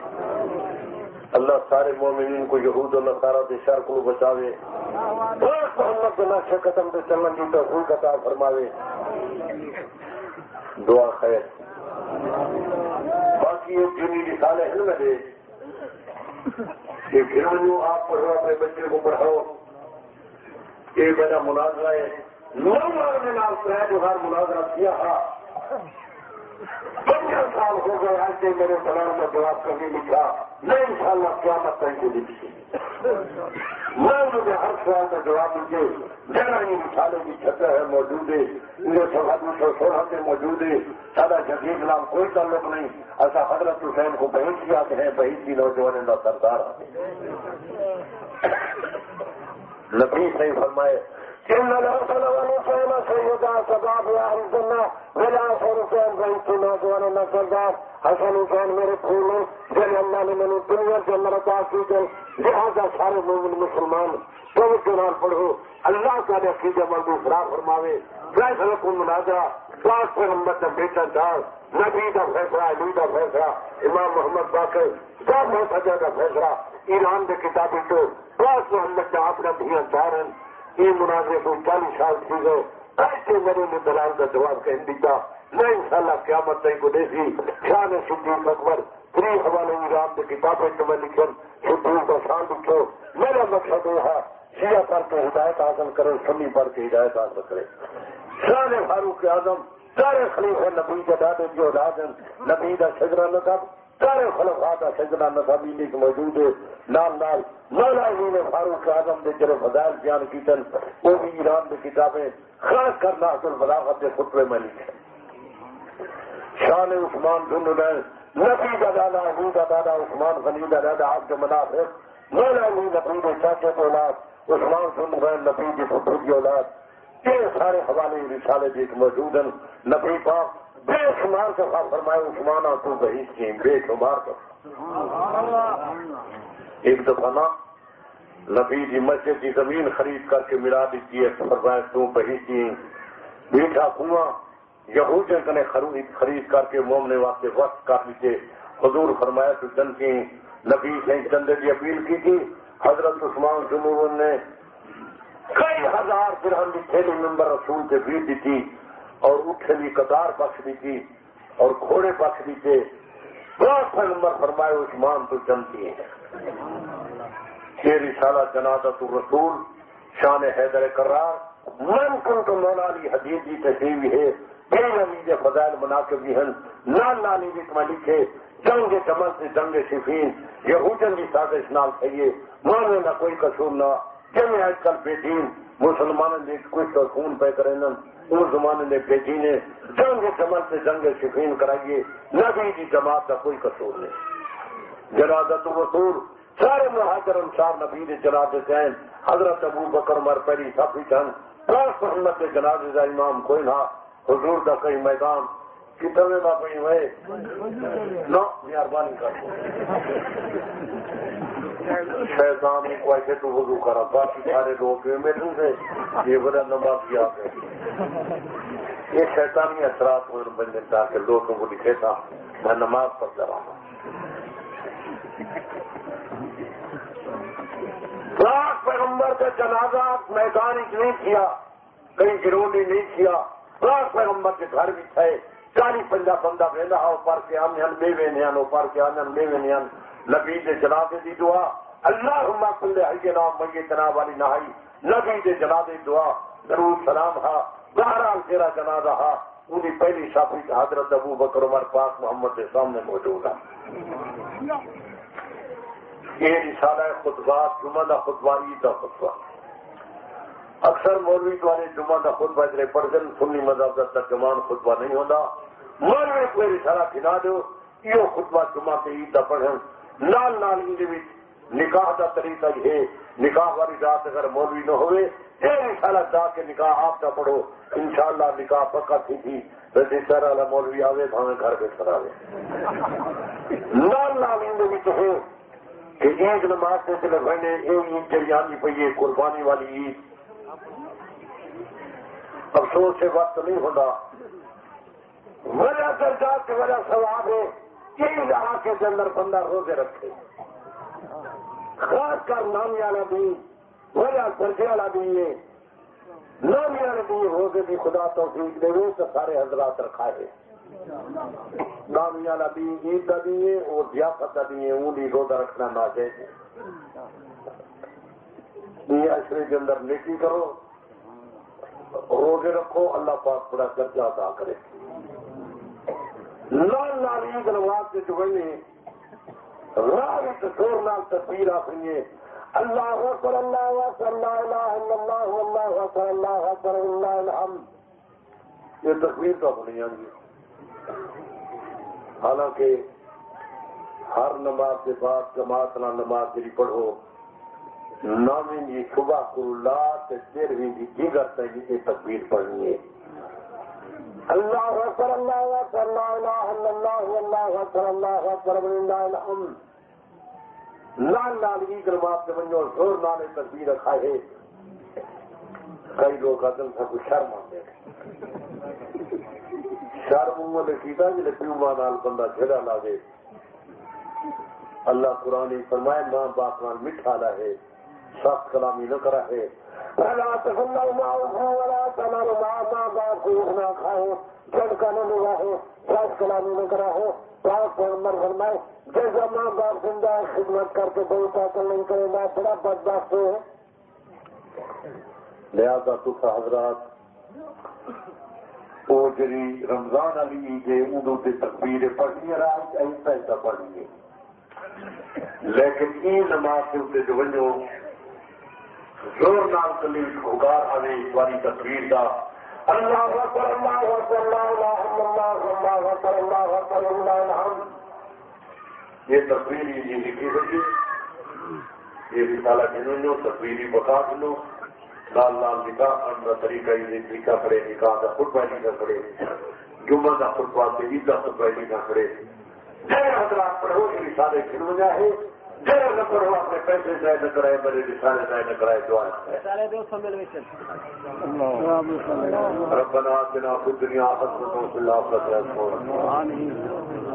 اللہ سارے مومنین کو یہود و نصارہ کے شر کو بچاوے محمد کے نقش قدم پہ چلنے کی توفیق عطا فرماوے. دعا خیر باقی ایک جنی رسال علم ہے کہ گھروں آپ پڑھو اپنے بچے کو پڑھاؤ یہ میرا مناظرہ ہے نے نام جو ہر مناظرہ کیا تھا 15 سال ہو گئے آج سے میرے سلام کا جواب کبھی لکھا میں انشاءاللہ قیامت تک کو لکھی میں مجھے ہر سوال کا جواب دیجیے میرا یہ مثالے کی چھتر ہے موجود ہے یہ 216 میں موجود ہے سارا جدید نام کوئی تعلق نہیں ایسا حضرت حسین کو بہت کی آتے ہیں بہت کی نوجوان سردار آتے ہیں نبی صحیح فرمائے سیدہ سباب الجنہ میرا حسین بھائی کی نوجوان سردار حسن حسین میرے پھول ہیں جن اللہ نے میں دنیا سے مرتا کی گئی لہٰذا سارے مومن مسلمان تو قرآن پڑھو اللہ کا عقیدہ مردو فرا فرماوے فیصلہ کو مناظرہ پاک پیغمبر کا بیٹا دار نبی کا فیصلہ علی کا فیصلہ امام محمد باقر سب محتجہ کا فیصلہ ایران کے کتابی تو پاک محمد کا اپنا دھیان دارن یہ مناظرے کو 40 سال تھی گئے ایسے میرے نے دلال کا جواب کہہ دیتا میں انشاءاللہ قیامت تک کو دیکھی شان صدیق اکبر 3 حوالے ایران کی کتابیں تمہیں لکھن صدیق کا شان لکھو میرا مقصد یہ ہے شیعہ پڑھ کے ہدایت حاصل کرے سنی پڑھ کے ہدایت حاصل کرے. شان فاروق اعظم سارے خلیفہ نبی کے دادے جو اولاد نبی کا شجرہ نصب سارے خلفاء کا شجرہ نصب لکھ موجود ہے نال نال مولا علی نے فاروق اعظم نے جڑے فضائل بیان کیتن وہ بھی ایران کی کتابیں خاص کر نحت البلاغت کے خطبے میں لکھے. شان عثمان ذوالنورین نبی کا دادا علی کا دادا عثمان غنی کا دادا عبد مناف مولا علی نبی کے چاچے کی اولاد عثمان سن غیر نبی کی پتر کی اولاد یہ سارے حوالے رسالے جیت موجود ہیں. نبی پاک بے شمار کا خواہ فرمائے عثمان تو بہیش کی بے شمار کا. ایک دفعہ نا نبی جی مسجد کی زمین خرید کر کے ملا دیتی ہے فرمائے تو بہیش کی میٹھا کنواں یہودیوں نے خرید کر کے مومنے واسطے وقت کر لیتے. حضور فرمایا تو چند کی نبی سے چندے کی اپیل کی تھی. حضرت عثمان جمہور نے کئی ہزار درہم کی تھیلی ممبر رسول کے بیچ دی تھی اور اٹھے بھی قطار بخش دی تھی اور گھوڑے بخش دی تھے. بہت نمبر فرمائے عثمان تو چندتی ہیں. یہ رسالہ جنازۃ الرسول شان حیدر کرار من کن تو مولا علی حدیث کی تشریح ہے. بے نبی فضائل مناقب بھی ہیں نال نالی بھی میں لکھے جنگ جمل سے جنگ شفین یہودین کی سازش نال کھائیے مانے نہ کوئی قصور نہ جن آج کل بے دین مسلمانوں نے کچھ اور خون پہ کریں اس زمانے نے بے دینے جنگ جمل سے جنگ شفین کرائیے نبی کی جماعت کا کوئی قصور نہیں. جنازۃ الرسول سارے مہاجر انصار نبی نے جنازے سے حضرت ابو بکر عمر پہلی صافی چند پاس محمد کے جنازے کا امام کوئی نہ حضور کا کئی میدان کتنے کا پہ ہوئے نو مہربانی کر شیطان کو ایسے تو وضو کرا باقی سارے لوگ میٹھوں سے یہ بڑا لمبا کیا ہے. یہ شیطانی اثرات ہوئے بن جاتا کہ لوگوں کو لکھے تھا میں نماز پڑھتا رہا. لاکھ پیغمبر کا جنازہ میدان ہی نہیں کیا کہیں گروڈی نہیں کیا. لاکھ پیغمبر کے گھر بھی تھے 40-50 بندہ ویلا ہو پر کے آنے بے وینیان ہو پر کے آنے بے وینیان نبی دے جنازے دی دعا اللہم صل علی نام میتنا والی نہائی نبی دے جنازے دعا درود سلام ہا بہرحال تیرا جنازہ ہا انہی پہلی شافی حضرت ابو بکر عمر پاک محمد کے سامنے موجود ہے. یہ رسالہ خطبات جمعہ دا خطبہ عید دا خطبہ اکثر مولوی والے جمعہ دا خطبہ اتنے پڑھتے سنی مذہب کا ترجمان خطبہ نہیں ہوتا. مولوی کوئی رسالہ کھلا دو یہ خطبہ جمعہ کے عید دا پڑھیں نال نال ان نکاح دا طریقہ ہے. نکاح والی رات اگر مولوی نہ ہوئے یہ رسالہ جا کے نکاح آپ کا پڑھو انشاءاللہ نکاح پکا تھی رجسٹر والا مولوی آوے بھاوے گھر پہ کھڑا رہے. نال نال ان ہو کہ عید نماز سے چلے بہنے یہ عید جڑی آنی پی ہے قربانی والی عید. افسوس سے وقت نہیں ہوتا وجہ درجات کی وجہ ثواب ہے یہی رہا کے اندر بندہ روزے رکھے خاص کر نامی والا بھی وجہ درجے والا بھی ہے نامی والا بھی روزے بھی خدا توفیق دے تو سارے حضرات رکھا ہے. نامی والا بھی عید کا بھی ہے اور ضیافت کا بھی ہے وہ بھی روزہ رکھنا ناجائز ہے. یہ عشرے کے اندر نیکی کرو روزے رکھو اللہ پاک بڑا درجہ عطا کرے. لال لال عید نماز کے جبنے راہ زور نال تصویر آفریے اللہ اکبر اللہ اکبر لا الہ الا اللہ اللہ اکبر اللہ اکبر اللہ الحمد یہ تصویر تو نہیں آئی. حالانکہ ہر نماز کے بعد جماعت نہ نماز جی پڑھو نامین جی صبح کو اللہ سے تیرہویں جی دیگر تک یہ تکبیر پڑھنی ہے. اللہ اکبر اللہ اکبر لا الہ الا اللہ اللہ اکبر اللہ اکبر وللہ الحمد لال لال عید نماز کے بنو زور نالے تکبیر رکھا ہے. کئی لوگ عدل تھا کوئی شرم آتے شرم نے کیتا جی پیوما نال بندہ جھڑا لا دے. اللہ قرآن فرمائے ماں باپ نال میٹھا لا ہے سخت کلامی نہ کرا ہے. ماں باپ کو نہ کھائے جھڑکا نہ لگا ہے سخت کلامی نہ کرا ہے. پاک پیغمبر فرمائے جیسا ماں باپ زندہ خدمت کر کے کوئی طاقت نہیں کرے گا بڑا بدبخت ہے. لہذا تصا حضرات وہ جی رمضان والی عید ہے ادو سے تکبیر پڑھنی ہے رات ایسا ایسا پڑھنی ہے لیکن یہ نماز کے اتنے جو بنو زور نال کلی گار آنے والی تقریر کا اللہ اکبر اللہ اکبر لا الہ الا اللہ اللہ اکبر اللہ اکبر اللہ الحمد یہ تقریری یہ لکھی ہوئی یہ رسالہ جنہوں تقریری بتا دوں لال لال نکاح کا طریقہ یہ لکھا کرے نکاح کا خطبہ لکھا کرے جمعہ کا خطبہ عید کا خطبہ لکھا کرے جی حضرات پڑھو یہ رسالے کھل جائے جی نہ پڑھو اپنے پیسے ضائع نہ کرائے میرے رسالے ضائع نہ کرائے دعا ربنا آتنا فی الدنیا حسنۃ وفی الآخرۃ حسنۃ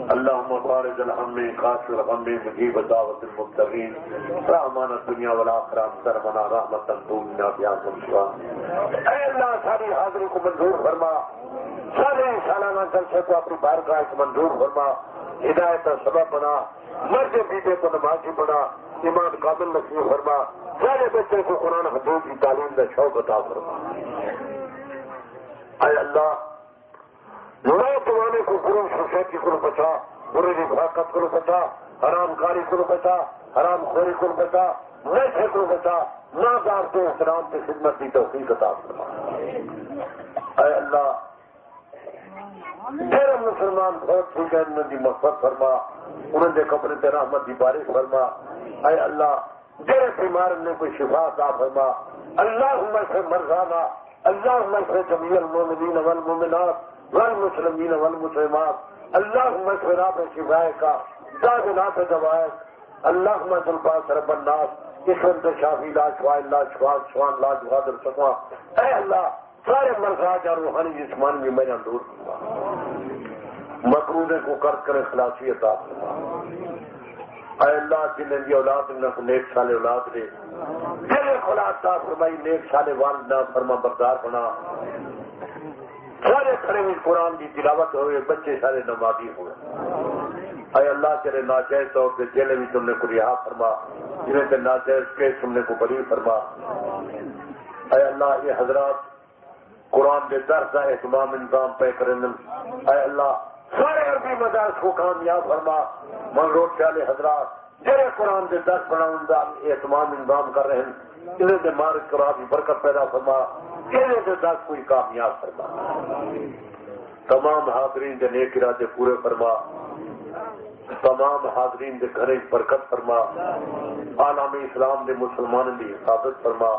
اللهم بارك الهم خاص الهم مجيب دعوة المبتغين رحمان الدنیا والآخرہ سرمنا رحمت دنیا بیاکم شوا اے اللہ ساری حاضری کو منظور فرما سارے سالانہ جلسے کو اپنی بارگاہ کو منظور فرما ہدایت کا سبب بنا مرد بیٹے کو نمازی بنا ایمان کامل نصیب فرما سارے بچے کو قرآن حدیث کی تعلیم کا شوق عطا فرما اے اللہ نوجوانے کو گرو سوسائٹی کو بچا برے رفاقت کو بچا حرام کاری کو بچا حرام خوری کو بچا نشے کو بچا نادار کے احترام کی خدمت کی توفیق عطا فرما اے اللہ میرے مسلمان بہت ٹھیک ہے انہوں کی مغفرت فرما انہوں نے کپڑے تے رحمت کی بارش فرما اے اللہ میرے بیمار نے کوئی شفا عطا فرما اللہم اشف مرضانا اللہم اشف جمیع المؤمنین والمؤمنات والمسلمین والمسلمات اللہم اشف رب شفائک داغنات دوائک اللہم ذوالباس رب الناس اسم شافی لا شفاء الا شفاء شفاء لا یغادر سقما اے اللہ سارے مرضات اور روحانی جسمانی بیماریاں دور فرما مقروضے کو قرض کرے خلاصی عطا فرما اے اللہ جنہیں دی اولاد نے نیک سال اولاد دے جنہیں اولاد عطا فرمائی نیک سال والدہ فرما بردار بنا سارے کھڑے ہوئے قرآن کی تلاوت ہوئے بچے سارے نمازی ہوئے اے اللہ تیرے ناجائز طور پہ جیلے بھی تم نے کو رہا فرما جنہیں تے ناجائز کیس تم نے کو بری فرما اے اللہ یہ حضرات قرآن کے درس کا اہتمام انتظام پہ کریں اے اللہ سارے عربی مدارس کو کامیاب فرما منگروٹ والے حضرات جڑے قرآن کے درس بناؤں کا اہتمام انتظام کر رہے ہیں انہیں سے مارک قرآن کی برکت پیدا فرما انہیں سے درس کوئی کامیاب فرما تمام حاضرین کے نیک ارادے پورے فرما تمام حاضرین کے گھر برکت فرما عالم اسلام کے مسلمانوں کی حفاظت فرما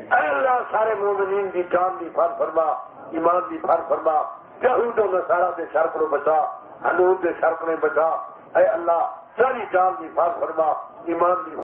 اے اللہ سارے مومنین کی جان کی فر فرما ایمان کی فر فرما یہود و نصارا کے شر کو بچا حنود کے شر کو بچا اے اللہ ساری جان کی فر فرما ایمان کی